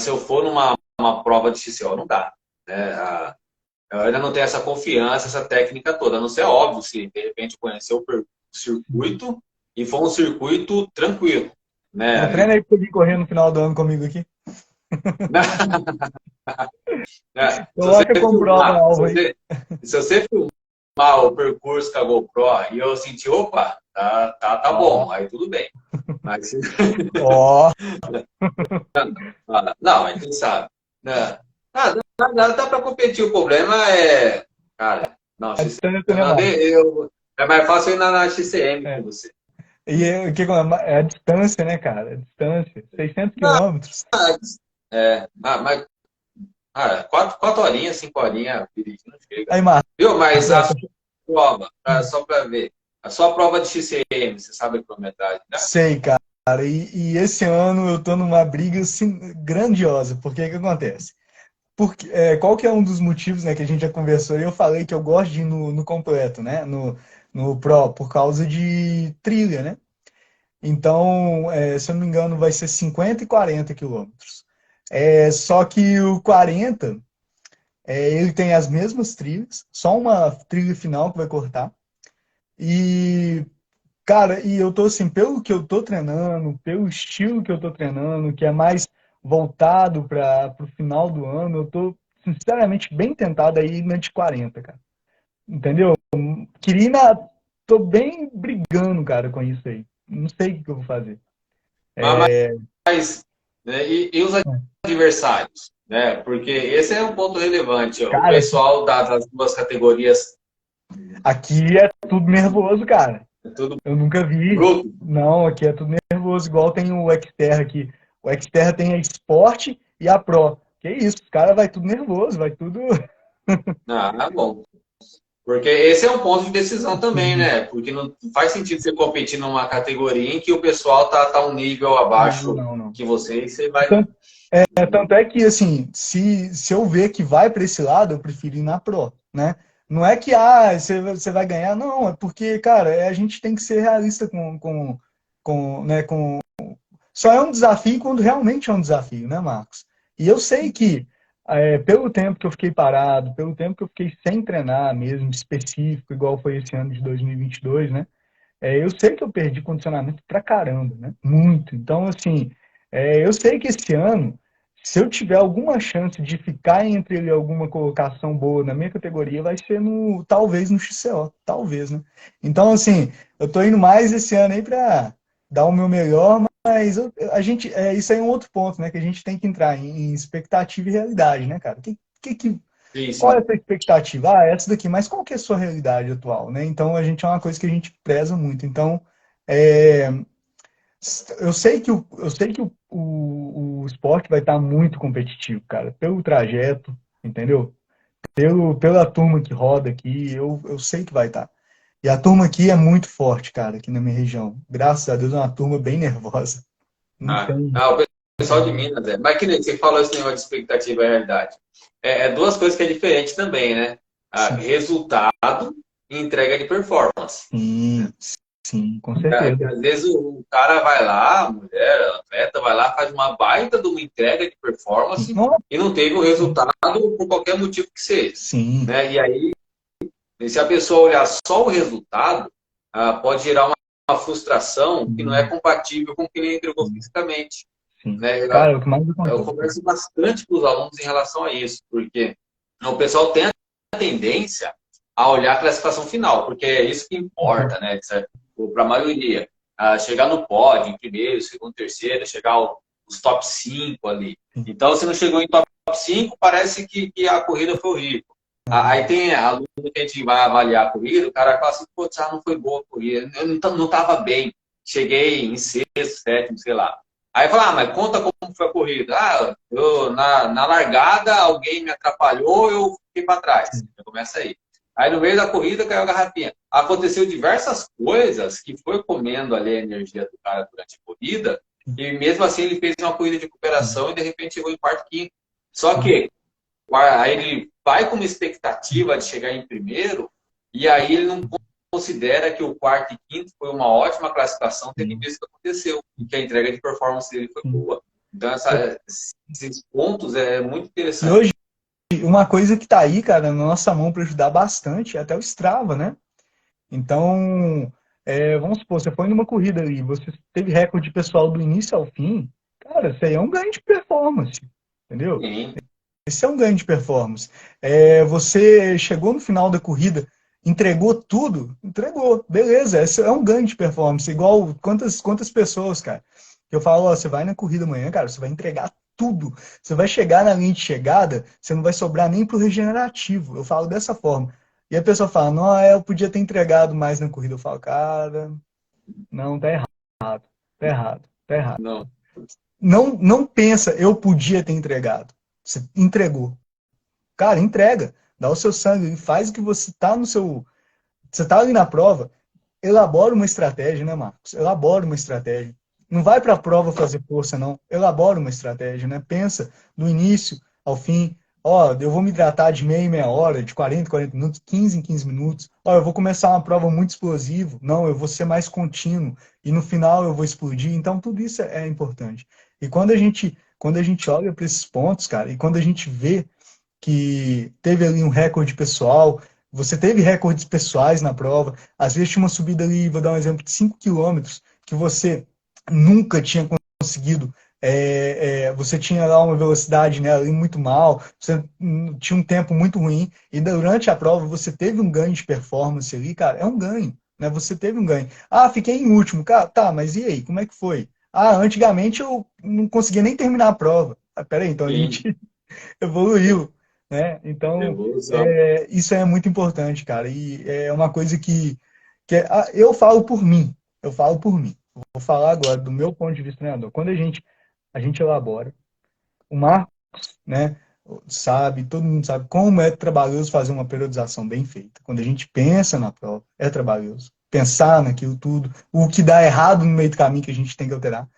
se eu for numa uma prova de XCO, não dá. Né? Eu ainda não tenho essa confiança, essa técnica toda. A não ser óbvio, se de repente conhecer o circuito e for um circuito tranquilo. Não, Né? treina aí pra eu vir correr no final do ano comigo aqui. Se você Coloca com prova filmar, alvo aí. se você filmar o percurso com a GoPro e eu sentir, opa, tá Ó, bom, aí tudo bem. Mas ó, não, mas quem sabe. Né? Dá para competir. O problema é, cara, não, a distância, né, não, Marcos? é mais fácil ir na XCM com É. você. E é a distância, né, cara? A distância. 600 Não, quilômetros. mas cara, 4 horinhas, 5 horinhas, não chega. Aí, Marcos, Viu? Mas a essa- sua prova, só para ver, a sua prova de XCM, você sabe a quilometragem, né? sei, cara. E esse ano eu tô numa briga assim, grandiosa. Por que que acontece? Porque, qual que é um dos motivos, né, que a gente já conversou? Eu falei que eu gosto de ir no completo, né? No Pro, por causa de trilha, né? Então, se eu não me engano, vai ser 50 e 40 quilômetros. Só que o 40, ele tem as mesmas trilhas, só uma trilha final que vai cortar. E, cara, e eu tô assim, pelo que eu tô treinando, pelo estilo que eu tô treinando, que é mais voltado para o final do ano, eu tô, sinceramente, bem tentado aí na de 40, cara. Entendeu? Queria ir na. Tô bem brigando, cara, com isso aí. Não sei o que eu vou fazer. Mas, né, e os adversários? Né? Porque esse é um ponto relevante. O Cara, pessoal das duas categorias aqui é tudo nervoso, cara. é tudo Eu nunca vi. bruto. Não, aqui é tudo nervoso, igual tem o Xterra aqui. O Xterra tem a Sport e a Pro. Que isso, os caras vai tudo nervoso, vai tudo. Bom. Porque esse é um ponto de decisão também, Sim. né? Porque não faz sentido você competir numa categoria em que o pessoal tá um nível Não, abaixo não, não. que você e você vai. Tanto, tanto é que, assim, se eu ver que vai para esse lado, eu prefiro ir na Pro, né? Não é que, você vai ganhar, não. É porque, cara, a gente tem que ser realista né, só é um desafio quando realmente é um desafio, né, Marcos? E eu sei que, pelo tempo que eu fiquei parado, pelo tempo que eu fiquei sem treinar mesmo, específico, igual foi esse ano de 2022, né? Eu sei que eu perdi condicionamento pra caramba, né? Muito. Então, assim, eu sei que esse ano, se eu tiver alguma chance de ficar entre ele alguma colocação boa na minha categoria, vai ser talvez no XCO, talvez, né? Então, assim, eu tô indo mais esse ano aí pra dar o meu melhor, mas a gente, isso aí é um outro ponto, né? Que a gente tem que entrar em expectativa e realidade, né, cara? Sim, Qual é a sim. sua expectativa? Ah, essa daqui, mas qual que é a sua realidade atual, né? Então, a gente é uma coisa que a gente preza muito. Então, é, eu sei que o esporte vai estar muito competitivo, cara, pelo trajeto, entendeu? Pela turma que roda aqui, eu sei que vai estar. E a turma aqui é muito forte, cara, aqui na minha região. Graças a Deus é uma turma bem nervosa. Não tem. O pessoal de Minas, é. Mas que nem você falou esse negócio de expectativa e realidade. É duas coisas que é diferente também, né? Sim, Resultado e entrega de performance. sim, sim, com Que certeza. às vezes o cara vai lá, a mulher, a atleta vai lá, faz uma baita de uma entrega de performance Nossa, e não teve o resultado por qualquer motivo que seja. sim, Né? E aí, se a pessoa olhar só o resultado, pode gerar uma frustração que não é sim, compatível com o que ele entregou sim. fisicamente. Sim. Né? Cara, é o que mais Eu acontece. converso bastante com os alunos em relação a isso, porque o pessoal tem a tendência a olhar a classificação final, porque é isso que importa, né? Para a maioria. Chegar no pódio, em primeiro, segundo, terceiro, chegar os top 5 ali. Sim. Então, se não chegou em top 5, parece que a corrida foi horrível. Aí tem aluno que a gente vai avaliar a corrida, o cara fala assim, pô, não foi boa a corrida, eu não estava bem, cheguei em sexto, sétimo, sei lá. Aí fala, mas conta como foi a corrida. Na largada alguém me atrapalhou, eu fiquei para trás. Já começa aí. Aí no meio da corrida caiu a garrafinha. Aconteceu diversas coisas que foi comendo ali a energia do cara durante a corrida, e mesmo assim ele fez uma corrida de recuperação e de repente chegou em quarto, quinto. Só que aí ele vai com uma expectativa de chegar em primeiro, e aí ele não considera que o quarto e quinto foi uma ótima classificação, tendo Sim, visto o que aconteceu, e que a entrega de performance dele foi sim. boa. Então, esses pontos é muito E interessante. hoje, uma coisa que tá aí, cara, na nossa mão para ajudar bastante é até o Strava, né? Então, vamos supor, você foi numa corrida ali, você teve recorde pessoal do início ao fim, cara, isso aí é um ganho de performance. entendeu? Sim. Esse é um ganho de performance. Você chegou no final da corrida, entregou tudo, entregou, beleza, esse é um ganho de performance. Igual quantas pessoas, cara, que eu falo, ó, você vai na corrida amanhã, cara, você vai entregar tudo. Você vai chegar na linha de chegada, você não vai sobrar nem pro regenerativo. Eu falo dessa forma. E a pessoa fala, não, eu podia ter entregado mais na corrida. Eu falo, cara, não, tá errado, tá errado, tá errado. Não. Não, não pensa, eu podia ter entregado. Você entregou. Cara, entrega. Dá o seu sangue, faz o que você tá no seu. Você tá ali na prova, elabora uma estratégia, né, Marcos? Elabora uma estratégia. Não vai para a prova fazer força, não. Elabora uma estratégia, né? Pensa do início ao fim. Ó, eu vou me hidratar de meia em meia hora, de 40 em 40 minutos, 15 em 15 minutos. Ó, eu vou começar uma prova muito explosiva. Não, eu vou ser mais contínuo. E no final eu vou explodir. Então, tudo isso é importante. E quando a gente olha para esses pontos, cara, e quando a gente vê que teve ali um recorde pessoal, você teve recordes pessoais na prova, às vezes tinha uma subida ali, vou dar um exemplo, de 5 quilômetros, que você nunca tinha conseguido, você tinha lá uma velocidade, né, ali muito mal, você tinha um tempo muito ruim, e durante a prova você teve um ganho de performance ali, cara, é um ganho, né, você teve um ganho. Ah, fiquei em último, cara, tá, mas e aí, como é que foi? Ah, antigamente eu não conseguia nem terminar a prova. Ah, peraí, então a Sim. gente evoluiu, né? Então, Evolução. isso é muito importante, cara. E é uma coisa que eu falo por mim. Eu falo por mim. Vou falar agora do meu ponto de vista treinador. Quando a gente elabora, o Marcos, né, sabe, todo mundo sabe como é trabalhoso fazer uma periodização bem feita. Quando a gente pensa na prova, é trabalhoso. Pensar naquilo tudo, o que dá errado no meio do caminho que a gente tem que alterar.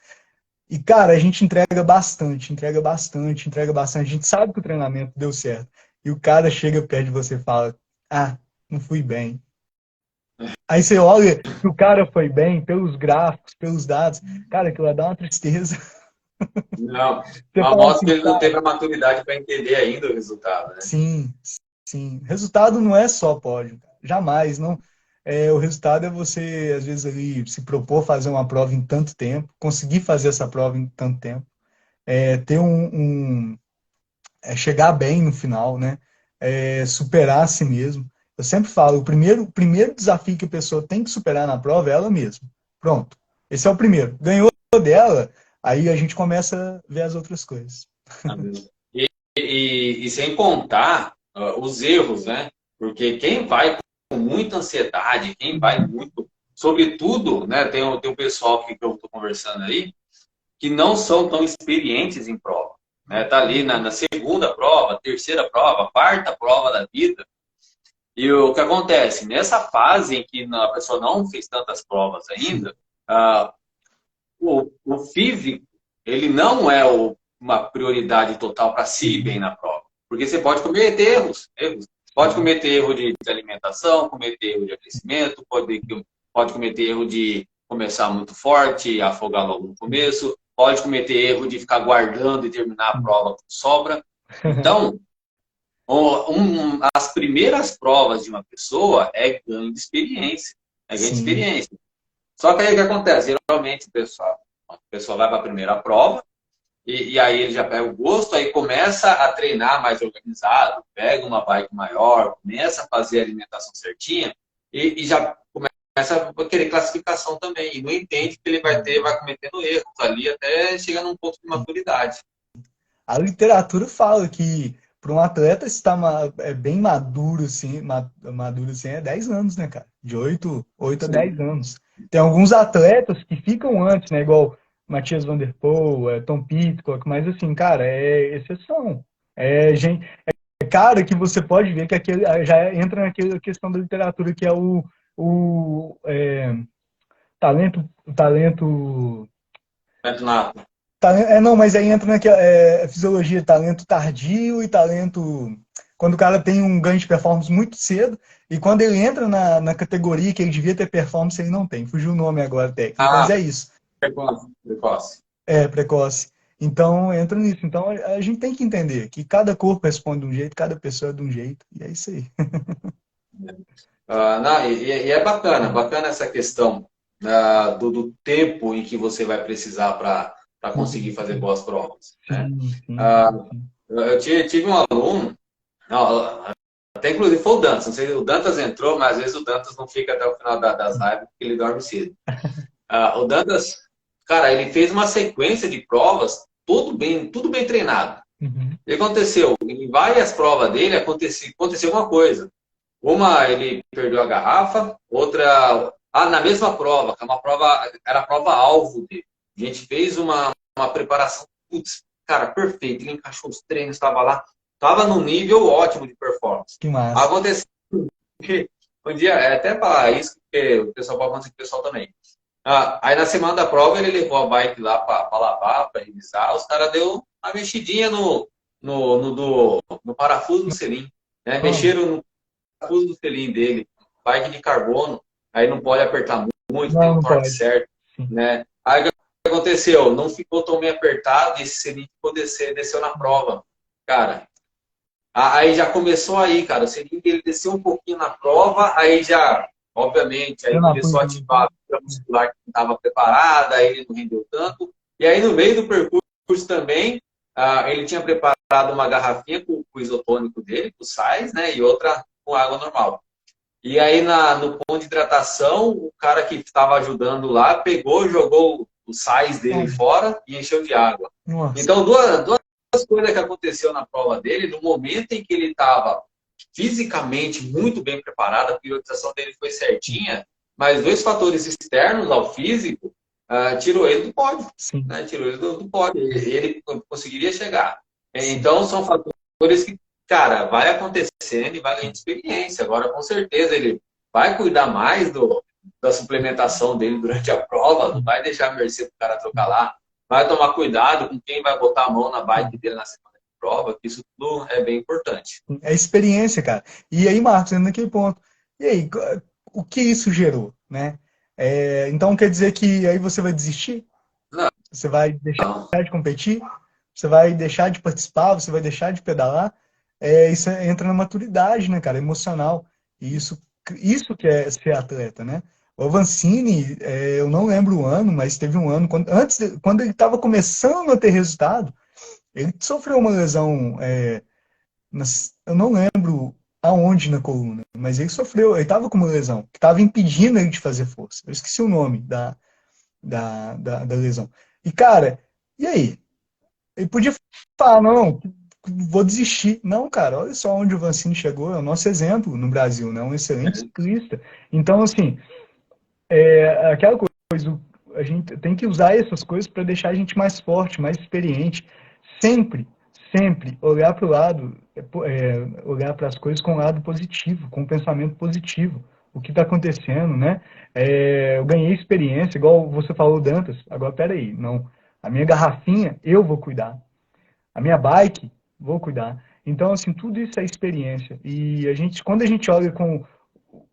E, cara, a gente entrega bastante, entrega bastante, entrega bastante. A gente sabe que o treinamento deu certo. E o cara chega perto de você e fala: Ah, não fui bem. Aí você olha que o cara foi bem pelos gráficos, pelos dados. Cara, aquilo lá dá uma tristeza. Não. Você Mas fala mostra que assim, ele não teve cara, a maturidade para entender ainda o resultado, né? sim, sim. Resultado não é só pódio, cara. Jamais, não. O resultado é você, às vezes, ali se propor fazer uma prova em tanto tempo, conseguir fazer essa prova em tanto tempo, ter chegar bem no final, né? Superar a si mesmo. Eu sempre falo, o primeiro desafio que a pessoa tem que superar na prova é ela mesma. Pronto. Esse é o primeiro. Ganhou dela, aí a gente começa a ver as outras coisas. E, e sem contar os erros, né? Porque quem vai com muita ansiedade, quem vai muito, sobretudo, né? Tem um pessoal que eu estou conversando aí, que não são tão experientes em prova. Né? Tá ali na segunda prova, terceira prova, quarta prova da vida. E o que acontece? Nessa fase em que a pessoa não fez tantas provas Sim. ainda, ah, o físico, ele não é uma prioridade total para si bem na prova. Porque você pode cometer erros. Pode Sim. cometer erro de alimentação, cometer erro de aquecimento, pode cometer erro de começar muito forte, afogar logo no começo, pode cometer erro de ficar guardando e terminar a prova com sobra. Então, as primeiras provas de uma pessoa é ganho de experiência. É ganho de Sim. experiência. Só que aí o que acontece? Geralmente, o pessoal vai para a primeira prova, e aí ele já pega o gosto, aí começa a treinar mais organizado, pega uma bike maior, começa a fazer a alimentação certinha, e já começa a querer classificação também. E não entende que ele vai cometendo erros ali até chegar num ponto de maturidade. A literatura fala que para um atleta estar bem maduro, assim, maduro assim, é 10 anos, né, cara? De 8 a 10 Sim. anos. Tem alguns atletas que ficam antes, né? Igual Matias Van Der Poel, Tom Pidcock, mas assim, cara, é exceção. Gente, cara que você pode ver que aquele já entra naquela questão da literatura que é o talento. Campeonato. Não, mas aí entra naquela fisiologia, talento tardio e talento. Quando o cara tem um ganho de performance muito cedo, e quando ele entra na categoria que ele devia ter performance, ele não tem. Fugiu o nome agora técnico, mas Ah, é isso. precoce. Precoce. É precoce. Então entra nisso. Então a gente tem que entender que cada corpo responde de um jeito, cada pessoa é de um jeito, e é isso aí. Não, e é bacana essa questão do tempo em que você vai precisar para para conseguir fazer boas provas, né? Sim, sim, Ah, sim, sim. eu tive um aluno, não, até inclusive foi o Dantas, não sei, o Dantas entrou, mas às vezes o Dantas não fica até o final das lives porque ele dorme cedo. O Dantas, cara, ele fez uma sequência de provas, tudo bem treinado. Uhum. O que aconteceu? Em várias provas dele aconteceu uma coisa. Uma, ele perdeu a garrafa, outra, na mesma prova, que é uma prova, era a prova-alvo dele. A gente fez uma preparação, putz, cara, perfeito, ele encaixou os treinos, estava lá, estava num nível ótimo de performance. Que massa. Aconteceu que um dia, até falar isso, porque o pessoal pode acontecer com o pessoal também. Aí na semana da prova ele levou a bike lá para lavar, para revisar, os caras deu uma mexidinha no parafuso do selim, né? Oh, Mexeram no parafuso do selim dele, bike de carbono, aí não pode apertar muito, tem não, um não torque pode. certo, Sim. né? Aí o que aconteceu? Não ficou tão bem apertado e esse selim ficou desceu na prova. Cara, aí já começou aí, cara, o selim dele desceu um pouquinho na prova, aí já, obviamente, aí Eu não começou a apoio. ativar a fibra muscular que não estava preparada, aí ele não rendeu tanto, e aí no meio do percurso também, ele tinha preparado uma garrafinha com o isotônico dele, com sais, né, e outra com água normal. E aí no ponto de hidratação, o cara que estava ajudando lá pegou, jogou os sais dele fora e encheu de água. Nossa. Então, duas coisas que aconteceu na prova dele, no momento em que ele estava fisicamente muito bem preparado, a priorização dele foi certinha, mas dois fatores externos ao físico tirou ele do pódio, Sim. né? Tirou ele do pódio. Ele conseguiria chegar. Então, são fatores que, cara, vai acontecendo e vai ganhando experiência. Agora, com certeza, ele vai cuidar mais da suplementação dele durante a prova, não vai deixar a mercê para o cara trocar lá, vai tomar cuidado com quem vai botar a mão na bike dele na semana de prova, que isso tudo é bem importante. É experiência, cara. E aí, Marcos, indo naquele ponto. E aí, o que isso gerou, né? Então quer dizer que aí você vai desistir? Não, Você vai deixar não. de competir? Você vai deixar de participar? Você vai deixar de pedalar? Isso entra na maturidade, né, cara? Emocional. E isso que é ser atleta, né? O Avancini, eu não lembro o ano, mas teve um ano, quando ele estava começando a ter resultado, ele sofreu uma lesão, eu não lembro aonde na coluna, mas ele sofreu, ele estava com uma lesão, que estava impedindo ele de fazer força. Eu esqueci o nome da lesão. E, cara, e aí? Ele podia falar, não, vou desistir. Não, cara, olha só onde o Vancini chegou, é o nosso exemplo no Brasil, né? Um excelente ciclista. Então, assim, aquela coisa, a gente tem que usar essas coisas para deixar a gente mais forte, mais experiente. Sempre, sempre olhar para o lado, olhar para as coisas com um lado positivo, com um pensamento positivo. O que está acontecendo, né? Eu ganhei experiência, igual você falou, Dantas. Agora, peraí, não. A minha garrafinha, eu vou cuidar. A minha bike, vou cuidar. Então, assim, tudo isso é experiência. E quando a gente olha com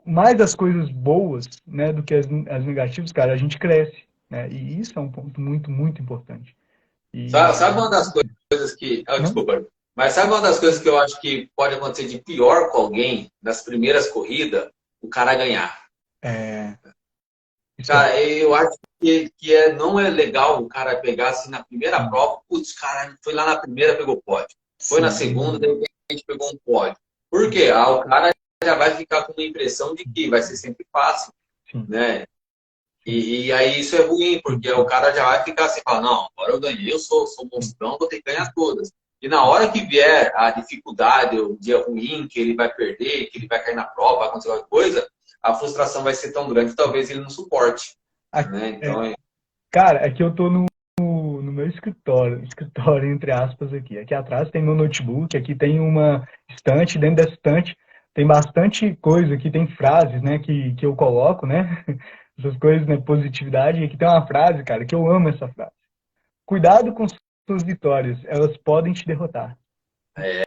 mais as coisas boas, né, do que as negativas, cara, a gente cresce, né? E isso é um ponto muito, muito importante. Sabe E uma das coisas que. não, Desculpa. Mas sabe uma das coisas que eu acho que pode acontecer de pior com alguém nas primeiras corridas? O cara ganhar. é, isso é Cara, eu acho não é legal o cara pegar assim na primeira sim, prova, putz, cara, foi lá na primeira, pegou pódio. Foi na segunda, de sim, repente pegou um pódio. Por quê? O cara já vai ficar com uma impressão de que vai ser sempre fácil, sim, né? sim, E aí isso é ruim, sim, porque o cara já vai ficar assim, fala, não, agora eu ganhei, eu sou monstrão, vou ter que ganhar todas. E na hora que vier a dificuldade, o dia ruim, que ele vai perder, que ele vai cair na prova, vai acontecer qualquer coisa, a frustração vai ser tão grande que talvez ele não suporte, né? é, Então, cara, aqui eu tô no meu escritório entre aspas aqui. Aqui atrás tem meu notebook, aqui tem uma estante, dentro dessa estante tem bastante coisa, aqui tem frases, né, que eu coloco, né, essas coisas, né, positividade, e aqui tem uma frase, cara, que eu amo essa frase. Cuidado com suas vitórias, elas podem te derrotar. Isso é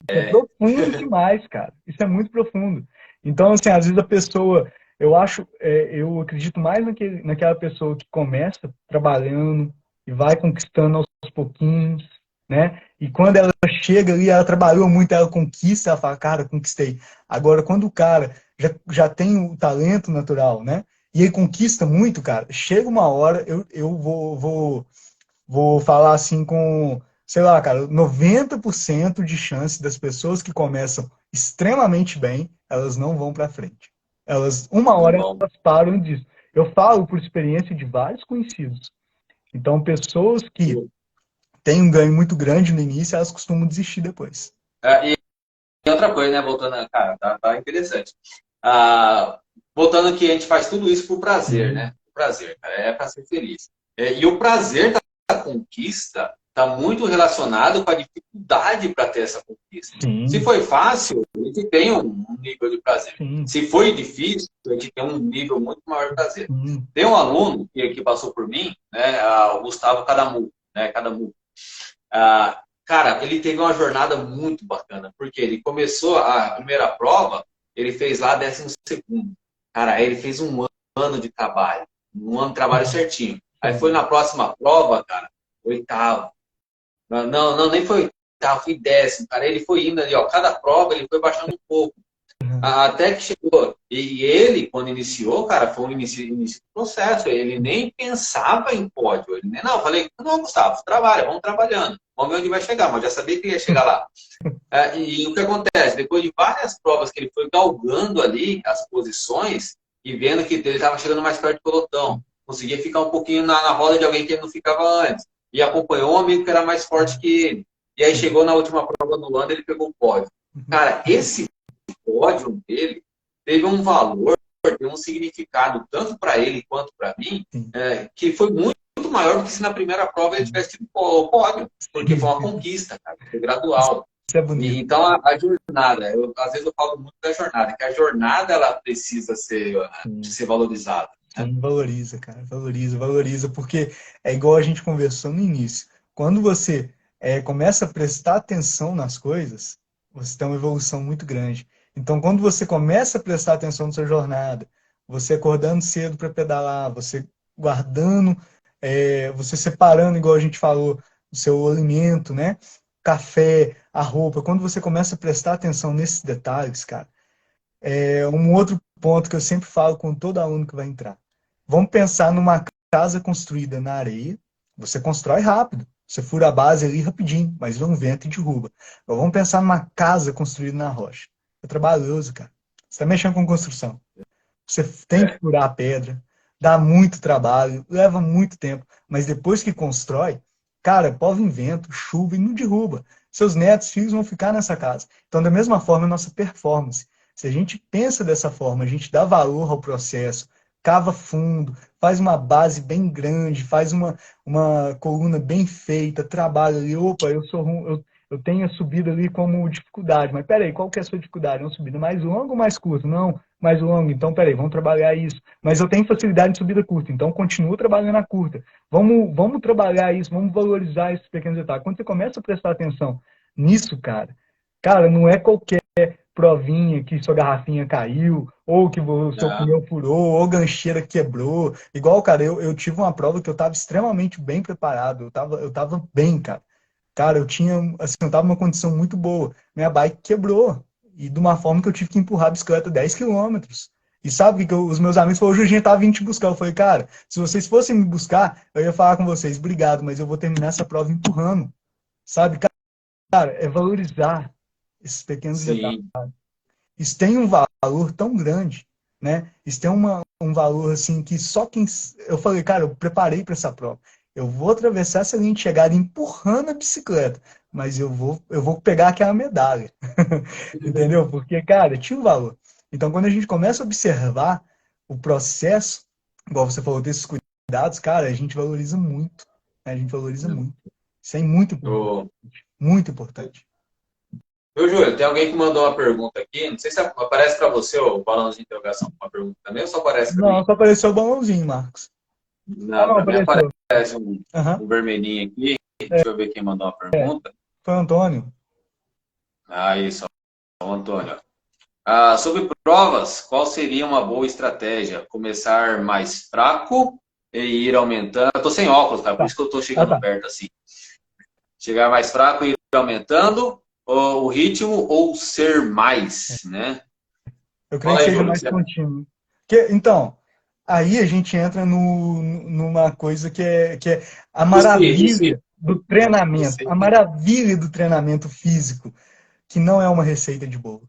é, profundo demais, cara. Isso é muito profundo. Então, assim, às vezes a pessoa, eu acredito mais naquela pessoa que começa trabalhando e vai conquistando aos pouquinhos, né? E quando ela chega ali, ela trabalhou muito, ela conquista, ela fala, cara, conquistei. Agora, quando o cara já tem o talento natural, né? E ele conquista muito, cara, chega uma hora, eu vou falar assim com, sei lá, cara, 90% de chance das pessoas que começam extremamente bem, elas não vão para frente. Elas, uma Não hora vão. elas param disso. Eu falo por experiência de vários conhecidos. Então, pessoas que têm um ganho muito grande no início, elas costumam desistir depois. E outra coisa, né? Voltando, cara, tá interessante. Ah, voltando que a gente faz tudo isso por prazer, Sim, né? Por prazer, cara, é para ser feliz. E o prazer da conquista está muito relacionado com a dificuldade para ter essa conquista. Se sim, foi fácil, a gente tem um nível de prazer. sim, Se foi difícil, a gente tem um nível muito maior de prazer. sim. Tem um aluno que passou por mim, né? O Gustavo Cadamu, né? Cadamu. Cara, ele teve uma jornada muito bacana, porque ele começou a primeira prova, ele fez lá 12º. Cara, aí ele fez um ano de trabalho, um ano de trabalho certinho. Aí foi na próxima prova, cara, 8º. Não, não, nem foi 8º, foi 10º. Cara, ele foi indo ali, ó, cada prova ele foi baixando um pouco. Até que chegou. E ele, quando iniciou, cara, foi um início do processo. Ele nem pensava em pódio. Ele nem, não, eu falei, não, Gustavo, trabalha, vamos trabalhando. Vamos ver onde vai chegar, mas já sabia que ia chegar lá. E o que acontece? Depois de várias provas que ele foi galgando ali as posições e vendo que ele estava chegando mais perto do pelotão, conseguia ficar um pouquinho na roda de alguém que ele não ficava antes. E acompanhou um amigo que era mais forte que ele. E aí chegou na última prova do ano, ele pegou o pódio. Cara, esse pódio dele teve um valor, teve um significado, tanto para ele quanto para mim, que foi muito maior do que se na primeira prova ele tivesse tido o pódio, porque foi uma conquista, cara, foi gradual. Isso é bonito. Então, a jornada, às vezes eu falo muito da jornada, que a jornada ela precisa ser valorizada. Né? Sim, valoriza, cara. Valoriza, valoriza, porque é igual a gente conversou no início. Quando você começa a prestar atenção nas coisas, você tem uma evolução muito grande. Então, quando você começa a prestar atenção na sua jornada, você acordando cedo para pedalar, você guardando, você separando, igual a gente falou, o seu alimento, né? Café, a roupa. Quando você começa a prestar atenção nesses detalhes, cara, um outro ponto que eu sempre falo com todo aluno que vai entrar. Vamos pensar numa casa construída na areia. Você constrói rápido. Você fura a base ali rapidinho, mas vem um vento e derruba. Agora vamos pensar numa casa construída na rocha. É trabalhoso, cara. Você está mexendo com construção. Você tem que É, furar a pedra, dá muito trabalho, leva muito tempo, mas depois que constrói, cara, pode vir vento, chuva e não derruba. Seus netos, filhos vão ficar nessa casa. Então, da mesma forma, a nossa performance. Se a gente pensa dessa forma, a gente dá valor ao processo, cava fundo, faz uma base bem grande, faz uma coluna bem feita, trabalha ali, opa, eu sou eu tenho a subida ali como dificuldade, mas peraí, qual que é a sua dificuldade? É uma subida mais longa ou mais curta? Não, mais longa, então peraí, vamos trabalhar isso. Mas eu tenho facilidade de subida curta, então continuo trabalhando a curta. Vamos trabalhar isso, vamos valorizar esses pequenos detalhes. Quando você começa a prestar atenção nisso, cara, não é qualquer provinha que sua garrafinha caiu, ou que o seu não, pneu furou, ou gancheira quebrou. Igual, cara, eu tive uma prova que eu estava extremamente bem preparado, eu tava bem, cara. Cara, eu tinha, assim, eu tava numa condição muito boa. Minha bike quebrou. E de uma forma que eu tive que empurrar a bicicleta 10 quilômetros. E sabe que os meus amigos falaram, hoje a gente tá vindo te buscar. Eu falei, cara, se vocês fossem me buscar, eu ia falar com vocês, obrigado, mas eu vou terminar essa prova empurrando. Sabe, cara, é valorizar esses pequenos detalhes. sim. Isso tem um valor tão grande, né? Isso tem um valor, assim, que só quem... Eu falei, cara, eu preparei para essa prova. Eu vou atravessar essa linha de chegada empurrando a bicicleta, mas eu vou pegar aquela medalha. Entendeu? Porque, cara, tinha um valor. Então, quando a gente começa a observar o processo, igual você falou desses cuidados, cara, a gente valoriza muito. Né? A gente valoriza muito. Isso é muito importante. O, Muito importante. Meu Júlio, tem alguém que mandou uma pergunta aqui. Não sei se aparece para você o balão de interrogação com uma pergunta também ou só aparece para mim? Não, só apareceu o balãozinho, Marcos. Ah, Não, não, para mim apareceu. aparece um, Aham. um vermelhinho aqui. Deixa eu ver quem mandou uma pergunta. Foi o Antônio. Isso, o Antônio. Sobre provas, qual seria uma boa estratégia? Começar mais fraco e ir aumentando. Eu tô sem óculos, cara, por Tá. isso que eu tô Ah, chegando tá. perto assim. Chegar mais fraco e ir aumentando o ritmo ou ser mais, né? Eu creio Fala que aí, seja Júlio. mais contínuo. Então, aí a gente entra numa coisa que é a Você, maravilha do treinamento, você, a maravilha do treinamento físico, que não é uma receita de bolo.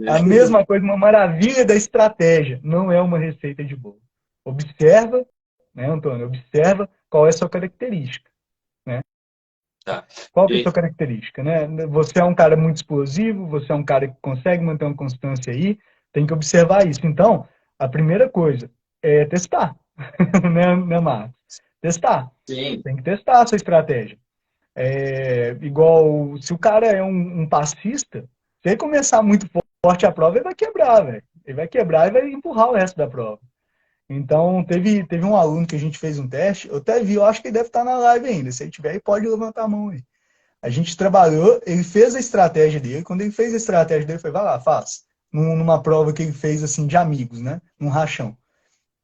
A né? mesma coisa, uma maravilha da estratégia, não é uma receita de bolo. Observa, né, Antônio? Observa qual é a sua característica, né? Tá. Qual que é a sua E, característica, né? Você é um cara muito explosivo, você é um cara que consegue manter uma constância aí, tem que observar isso. Então, a primeira coisa é testar, né, Marcos? Testar. sim, Tem que testar a sua estratégia. Igual, se o cara é um passista, se ele começar muito forte a prova, ele vai quebrar, velho. Ele vai quebrar e vai empurrar o resto da prova. Então, teve um aluno que a gente fez um teste, eu até vi, eu acho que ele deve estar na live ainda. Se ele tiver, ele pode levantar a mão aí. A gente trabalhou, ele fez a estratégia dele. Quando ele fez a estratégia dele, foi, vai lá, faz. Numa prova que ele fez, assim, de amigos, né? Num rachão.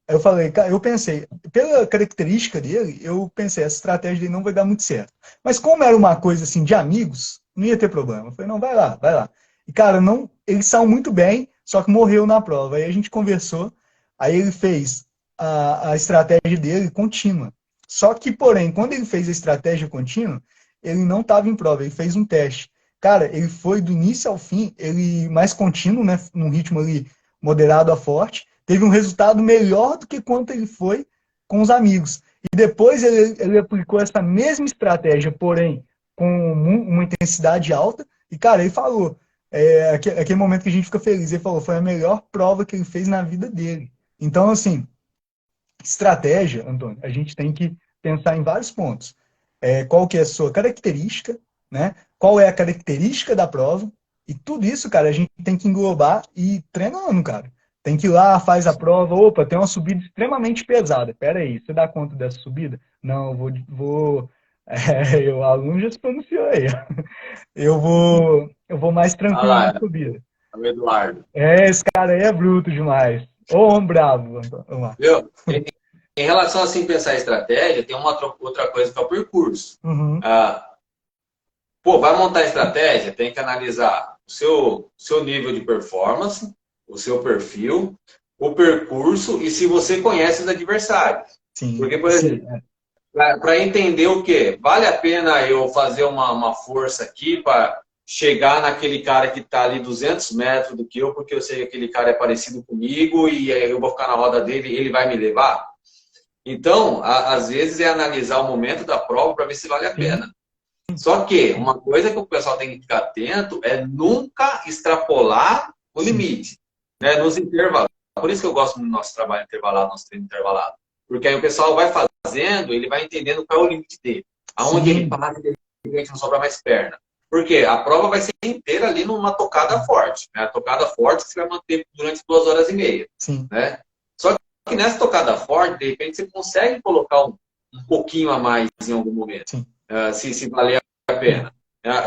Aí eu falei, cara, eu pensei, pela característica dele, eu pensei, essa estratégia dele não vai dar muito certo. Mas como era uma coisa, assim, de amigos, não ia ter problema. Eu falei, não, vai lá, vai lá. E, cara, não, ele saiu muito bem, só que morreu na prova. Aí a gente conversou, aí ele fez a estratégia dele contínua. Só que, porém, quando ele fez a estratégia contínua, ele não estava em prova, ele fez um teste. Cara, ele foi do início ao fim, ele mais contínuo, né, num ritmo ali moderado a forte, teve um resultado melhor do que quanto ele foi com os amigos. E depois ele aplicou essa mesma estratégia, porém com uma intensidade alta, e, cara, ele falou, aquele momento que a gente fica feliz, ele falou, foi a melhor prova que ele fez na vida dele. Então, assim, estratégia, Antônio, a gente tem que pensar em vários pontos. Qual que é a sua característica, né? Qual é a característica da prova, e tudo isso, cara, a gente tem que englobar e treinando, cara. Tem que ir lá, faz a prova, opa, tem uma subida extremamente pesada. Pera aí, você dá conta dessa subida? Não, o aluno já se pronunciou aí. Eu vou mais olha tranquilo na lá, subida. é o Eduardo. Esse cara aí é bruto demais. Ô, homem bravo, Antônio. Vamos lá. Viu? Em relação assim pensar em estratégia, tem uma outra coisa que é o percurso. Uhum. Ah, pô, vai montar estratégia, tem que analisar o seu nível de performance, o seu perfil, o percurso e se você conhece os adversários. Sim, Porque, por sim. exemplo, para entender o quê? Vale a pena eu fazer uma força aqui para chegar naquele cara que está ali 200 metros do que eu, porque eu sei que aquele cara é parecido comigo e eu vou ficar na roda dele e ele vai me levar? Então, às vezes é analisar o momento da prova para ver se vale a Sim. pena. Só que uma coisa que o pessoal tem que ficar atento é nunca extrapolar o Sim. limite, né? Nos intervalos. Por isso que eu gosto do nosso trabalho intervalado, nosso treino intervalado. Porque aí o pessoal vai fazendo, ele vai entendendo qual é o limite dele. Aonde ele Sim. para, de repente não sobra mais perna. Porque a prova vai ser inteira ali numa tocada forte. Né? A tocada forte que você vai manter durante 2 horas e meia. Sim. Né? Só que nessa tocada forte, de repente, você consegue colocar um pouquinho a mais em algum momento. Sim. Se valer a pena.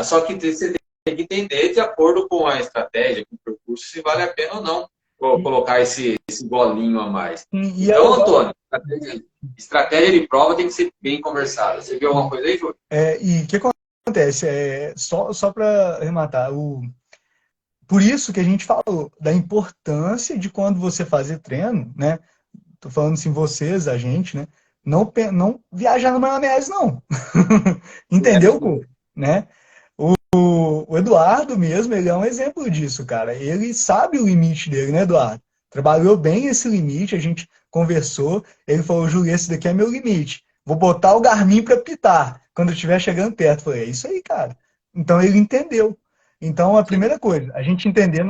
Só que você tem que entender, de acordo com a estratégia, com o percurso, se vale a pena ou não colocar esse golinho a mais. E Então, agora, Antônio, estratégia de prova tem que ser bem conversada. Você viu alguma coisa aí, Júlio? e o que acontece? Só para arrematar, por isso que a gente falou da importância de quando você fazer treino, né? Tô falando assim, vocês, a gente, né? Não viajar no maionese, não. Entendeu, pô? Né? O Eduardo mesmo, ele é um exemplo disso, cara. Ele sabe o limite dele, né, Eduardo? Trabalhou bem esse limite, a gente conversou. Ele falou, Júlio, esse daqui é meu limite. Vou botar o Garmin para pitar quando eu estiver chegando perto. Eu falei, é isso aí, cara. Então ele entendeu. Então a Sim. primeira coisa, a gente entender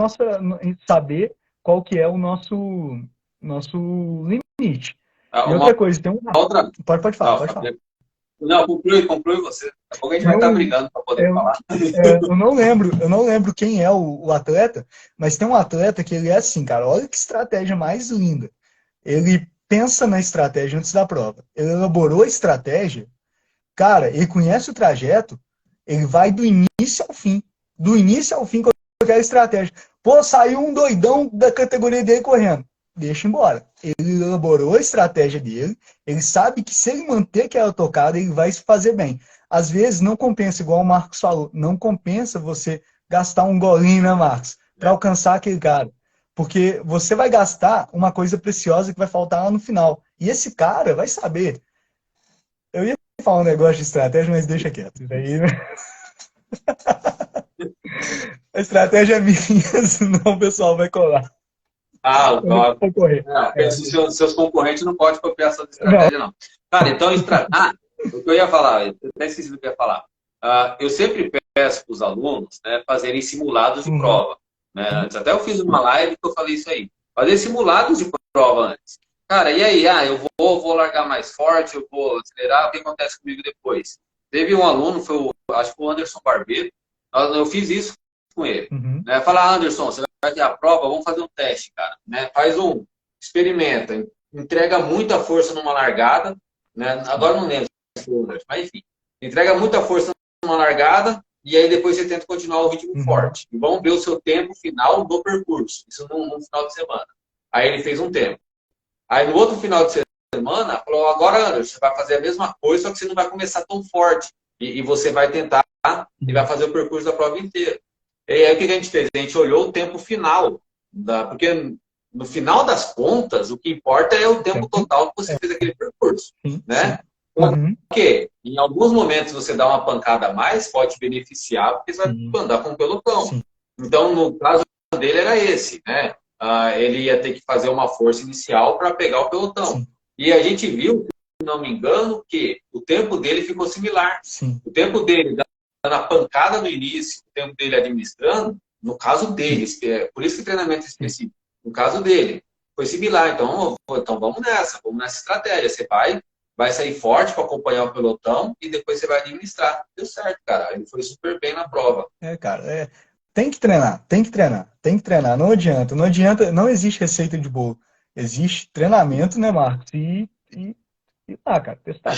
saber qual que é o nosso limite. E Uma outra coisa, tem um. outra. Pode falar, pode falar. Não, conclui você. Daqui a pouco a gente vai Tem estar um, brigando para poder eu, falar. eu não lembro quem é o atleta, mas tem um atleta que ele é assim, cara, olha que estratégia mais linda. Ele pensa na estratégia antes da prova. Ele elaborou a estratégia, cara, ele conhece o trajeto, ele vai do início ao fim. Do início ao fim com aquela estratégia. Pô, saiu um doidão da categoria dele correndo. Deixa embora. Ele elaborou a estratégia dele, ele sabe que se ele manter aquela tocada, ele vai se fazer bem. Às vezes não compensa, igual o Marcos falou, não compensa você gastar um golinho, né, Marcos, para alcançar aquele cara. Porque você vai gastar uma coisa preciosa que vai faltar lá no final. E esse cara vai saber. Eu ia falar um negócio de estratégia, mas deixa quieto. Daí... A estratégia é minha, senão o pessoal vai colar. Ah, Eu não vou correr. não, seus concorrentes não podem copiar essa Não. estratégia, não. Cara, então, o que eu ia falar, eu até esqueci do que eu ia falar. Eu sempre peço para os alunos, né, fazerem simulados de prova. Né? Antes, até eu fiz uma live que eu falei isso aí. Fazer simulados de prova antes. Cara, e aí? Eu vou largar mais forte, eu vou acelerar, o que acontece comigo depois? Teve um aluno, acho que foi o Anderson Barbeiro, eu fiz isso com ele. Né? Falar, Anderson, você vai ter a prova, vamos fazer um teste, cara. Né? Experimenta, entrega muita força numa largada, né? Agora não lembro se foi o Anderson, mas enfim. Entrega muita força numa largada e aí depois você tenta continuar o ritmo forte. E vamos ver o seu tempo final do percurso. Isso no final de semana. Aí ele fez um tempo. Aí no outro final de semana, falou, agora, Anderson, você vai fazer a mesma coisa, só que você não vai começar tão forte. E você vai tentar e vai fazer o percurso da prova inteira. E aí o que a gente fez? A gente olhou o tempo final. Porque no final das contas, o que importa é o tempo total que você fez aquele percurso. Né? Porque em alguns momentos você dá uma pancada a mais, pode te beneficiar, porque você vai andar com um pelotão. Então, no caso dele era esse, né? Ele ia ter que fazer uma força inicial para pegar o pelotão. E a gente viu, se não me engano, que o tempo dele ficou similar. O tempo dele dando a pancada no início, o tempo dele administrando, no caso dele, por isso que treinamento específico, no caso dele, foi similar. Então vamos nessa estratégia. Você vai sair forte para acompanhar o pelotão e depois você vai administrar. Deu certo, cara. Ele foi super bem na prova. Cara, tem que treinar, tem que treinar, tem que treinar. Não adianta, não existe receita de bolo. Existe treinamento, né, Marcos? E cara, testar.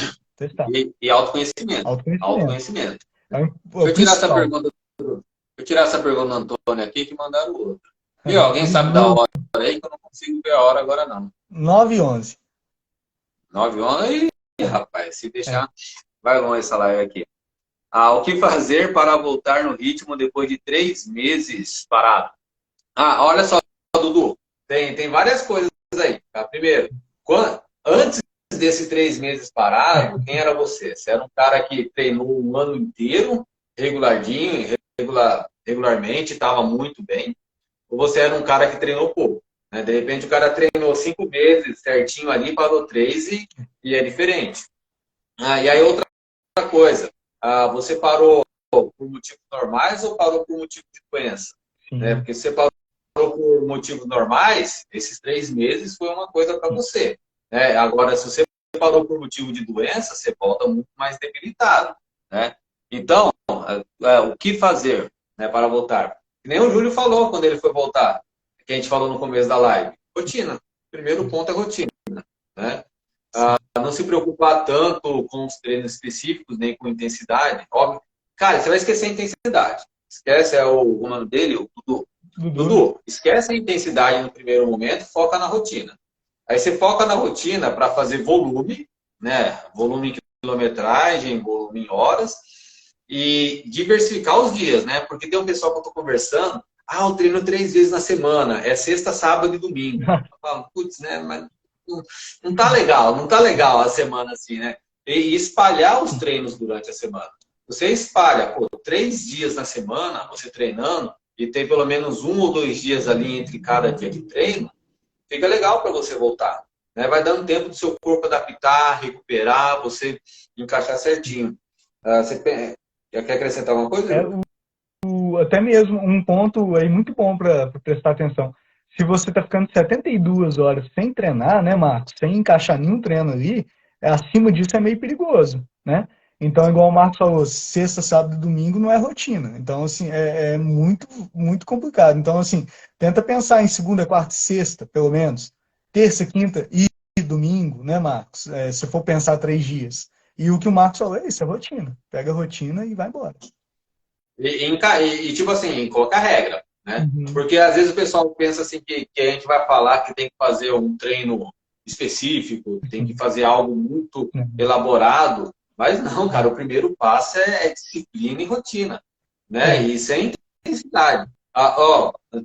E autoconhecimento. Autoconhecimento. Deixa eu tirar essa pergunta do Antônio aqui, que mandaram outra. E alguém sabe da hora aí, que eu não consigo ver a hora agora, não. 9h11. 9h11? Ih, rapaz, se deixar, vai longe essa live aqui. O que fazer para voltar no ritmo depois de 3 meses parado? Olha só, Dudu, tem várias coisas aí. Tá? Primeiro, antes desses 3 meses parado, quem era você? Você era um cara que treinou um ano inteiro, regularmente, estava muito bem. Ou você era um cara que treinou pouco? Né? De repente, o cara treinou 5 meses certinho ali, parou 3 e é diferente. E aí, outra coisa. Você parou por motivos normais ou parou por motivo de doença? Né? Porque se você parou por motivos normais, esses 3 meses foi uma coisa para você. Né? Agora, se você parou por motivo de doença, você volta muito mais debilitado. Né? Então, o que fazer, né, para voltar? Que nem o Júlio falou quando ele foi voltar, que a gente falou no começo da live. Rotina. O primeiro ponto é rotina. Né? Não se preocupar tanto com os treinos específicos, nem com intensidade. Óbvio. Cara, você vai esquecer a intensidade. Esquece, o nome dele, o Dudu. Dudu, esquece a intensidade no primeiro momento, foca na rotina. Aí você foca na rotina para fazer volume, né? Volume em quilometragem, volume em horas, e diversificar os dias, né? Porque tem um pessoal que eu estou conversando, eu treino 3 vezes na semana, é sexta, sábado e domingo. Eu falo, putz, né? Mas não tá legal a semana assim, né? E espalhar os treinos durante a semana. Você espalha, 3 dias na semana, você treinando, e tem pelo menos 1 ou 2 dias ali entre cada dia de treino, fica legal para você voltar. Né? Vai dando tempo do seu corpo adaptar, recuperar, você encaixar certinho. Você quer acrescentar alguma coisa? Até mesmo um ponto aí muito bom para prestar atenção. Se você está ficando 72 horas sem treinar, né, Marcos? Sem encaixar nenhum treino ali, acima disso é meio perigoso, né? Então, igual o Marcos falou, sexta, sábado e domingo não é rotina. Então, assim, é muito, muito complicado. Então, assim, tenta pensar em segunda, quarta e sexta, pelo menos. Terça, quinta e domingo, né, Marcos? Se for pensar 3 dias. E o que o Marcos falou é isso, é rotina. Pega a rotina e vai embora. E tipo assim, colocar regra. Né? Porque às vezes o pessoal pensa assim que a gente vai falar que tem que fazer um treino específico, tem que fazer algo muito elaborado. Mas não, cara, o primeiro passo é disciplina e rotina, né? E sem intensidade.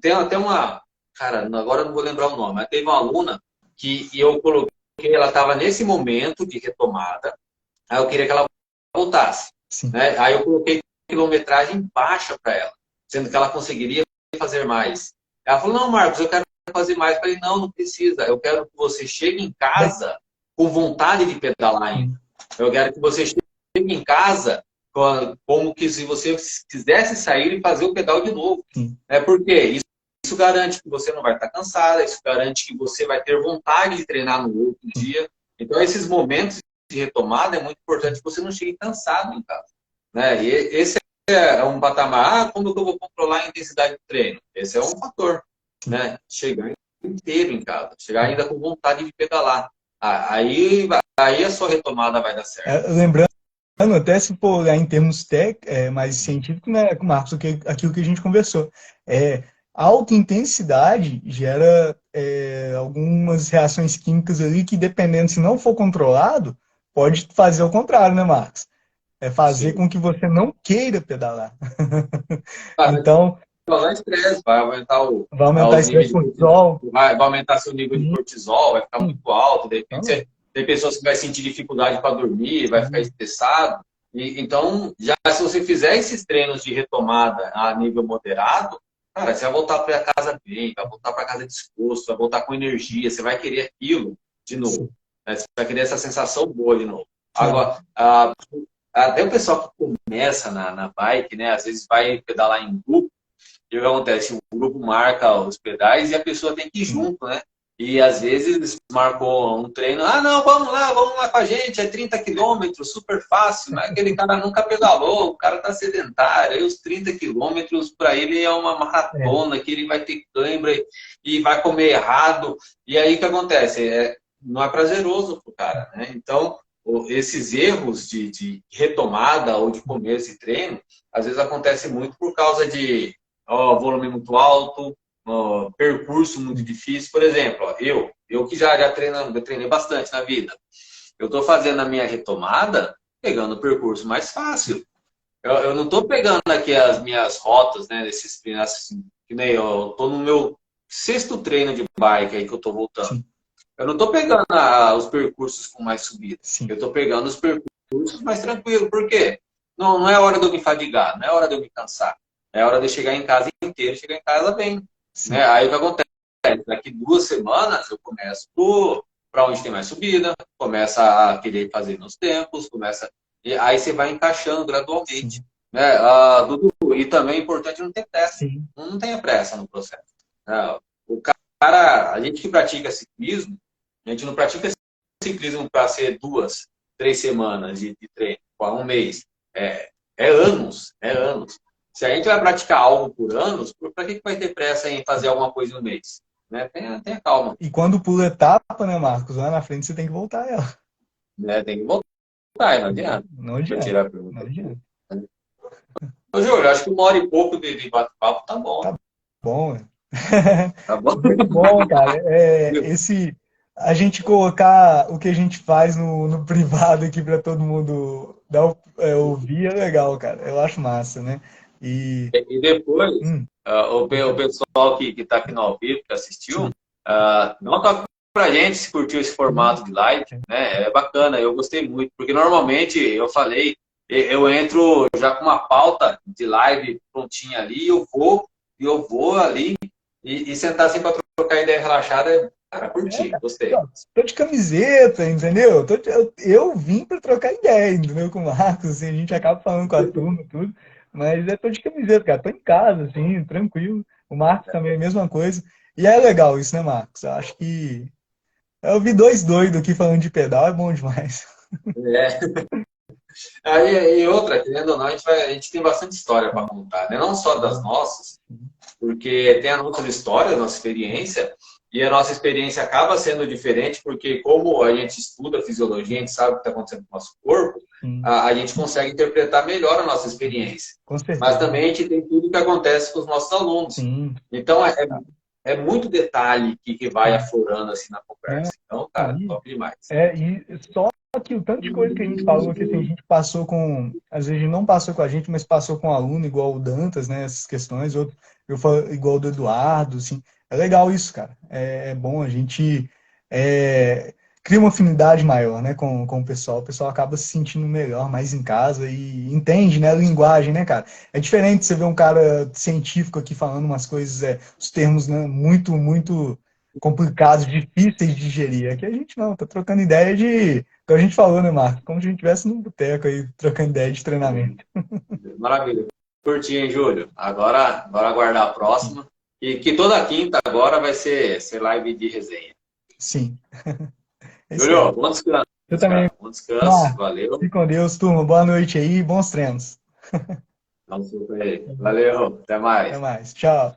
Tem até cara, agora eu não vou lembrar o nome, mas teve uma aluna que eu coloquei, ela estava nesse momento de retomada, aí eu queria que ela voltasse, Sim. né? Aí eu coloquei quilometragem baixa para ela, sendo que ela conseguiria fazer mais. Ela falou, não, Marcos, eu quero fazer mais. Eu falei, não, não precisa. Eu quero que você chegue em casa com vontade de pedalar ainda. Eu quero que você chegue em casa como que se você quisesse sair e fazer o pedal de novo. Por quê? Isso garante que você não vai estar cansada, isso garante que você vai ter vontade de treinar no outro dia. Então, esses momentos de retomada é muito importante que você não chegue cansado em casa. Né? E esse é um patamar, como que eu vou controlar a intensidade do treino? Esse é um fator. Né? Chegar inteiro em casa, chegar ainda com vontade de pedalar. Aí a sua retomada vai dar certo. Lembrando, até se for olhar em termos mais científicos, né, Marcos, aquilo que a gente conversou. Alta intensidade gera algumas reações químicas ali que, dependendo, se não for controlado, pode fazer o contrário, né, Marcos? Fazer Sim. com que você não queira pedalar. Vai Então, causar estresse, vai aumentar vai aumentar os níveis estresse de cortisol, cortisol. vai aumentar seu nível de cortisol, vai ficar muito alto, de repente Então, tem pessoas que vai sentir dificuldade para dormir, vai ficar estressado. Então, já se você fizer esses treinos de retomada a nível moderado, cara, você vai voltar para casa bem, vai voltar para casa disposto, vai voltar com energia, você vai querer aquilo de novo. Né? Você vai querer essa sensação boa de novo. Agora, até o pessoal que começa na bike, né, às vezes vai pedalar em grupo, e o que acontece? O grupo marca os pedais e a pessoa tem que ir junto, né? E às vezes marcou um treino, não, vamos lá com a gente, é 30 quilômetros, super fácil, mas aquele cara nunca pedalou, o cara tá sedentário, aí os 30 quilômetros para ele é uma maratona, que ele vai ter cãibra e vai comer errado, e aí o que acontece? Não é prazeroso pro cara, né? Então, esses erros de retomada ou de começo de treino, às vezes acontece muito por causa de volume muito alto, percurso muito difícil. Por exemplo, eu que já treinei bastante na vida, eu estou fazendo a minha retomada pegando o percurso mais fácil. Eu não estou pegando aqui as minhas rotas, né, desses treinos, assim, que nem eu estou no meu 6º treino de bike aí que eu estou voltando. Eu não estou pegando os percursos com mais subida. Eu estou pegando os percursos mais tranquilos. Por quê? Não é hora de eu me fadigar, não é hora de eu me cansar. É hora de eu chegar em casa inteiro, chegar em casa bem. Né? Aí o que acontece? Daqui 2 semanas eu começo para onde tem mais subida, começa a querer fazer nos tempos, e aí você vai encaixando gradualmente. Né? Dudu, e também é importante não ter pressa. Não tenha pressa no processo. O cara, a gente que pratica ciclismo, a gente não pratica ciclismo para ser 2, 3 semanas de treino, para um mês. É anos. Se a gente vai praticar algo por anos, para que vai ter pressa em fazer alguma coisa no mês? Né? Tenha calma. E quando pula etapa, né, Marcos? Lá na frente você tem que voltar ela. Né? Tem que voltar, não adianta. Não adianta. Tirar a pergunta. Não adianta. Ô, Júlio, acho que 1h e pouco de bate-papo tá bom. Tá bom, Tá bom? Muito bom, cara. A gente colocar o que a gente faz no privado aqui para todo mundo ouvir é legal, cara. Eu acho massa, né? E depois, o pessoal que está aqui no ao vivo, que assistiu, não toque pra gente se curtiu esse formato de live, né? É bacana, eu gostei muito, porque normalmente, eu falei, eu entro já com uma pauta de live prontinha ali, eu vou ali e sentar assim para trocar ideia relaxada, cara, curti, gostei. Tô de camiseta, entendeu? Eu vim para trocar ideia, entendeu? Com o Marcos, assim, a gente acaba falando com a turma e tudo, mas tô de camiseta, cara, tô em casa, assim, tranquilo. O Marcos também é a mesma coisa. E é legal isso, né, Marcos? Eu acho que eu vi 2 doidos aqui falando de pedal, é bom demais. E outra, querendo ou não, a gente tem bastante história para contar, né? Não só das nossas, porque tem a nossa história, a nossa experiência, e a nossa experiência acaba sendo diferente, porque como a gente estuda fisiologia, a gente sabe o que está acontecendo com o nosso corpo, a gente consegue interpretar melhor a nossa experiência. Mas também a gente tem tudo o que acontece com os nossos alunos. Então, é muito detalhe que vai aflorando assim na conversa. Então, cara, top demais. E só aqui, o tanto de coisa que a gente falou, que assim, a gente passou com, às vezes não passou com a gente, mas passou com um aluno, igual o Dantas, né, essas questões, outro, eu falo, igual o do Eduardo, assim, é legal isso, cara, é bom, a gente é, cria uma afinidade maior, né, com o pessoal acaba se sentindo melhor, mais em casa e entende, né, a linguagem, né, cara, é diferente você ver um cara científico aqui falando umas coisas, os termos, né, muito complicados, difíceis de digerir, aqui a gente não, tá trocando ideia de como a gente falou, né, Marco? Como se a gente estivesse num boteco aí, trocando ideia de treinamento. Maravilha. Curti, hein, Júlio? Agora aguardar a próxima. E que toda quinta agora vai ser live de resenha. Sim. É isso Júlio, aí. bom descanso, Eu também. cara. Bom descanso. Marco, Valeu. fique com Deus, turma. Boa noite aí. Bons treinos. Dá um super aí. Valeu. Até Até mais. mais. Tchau.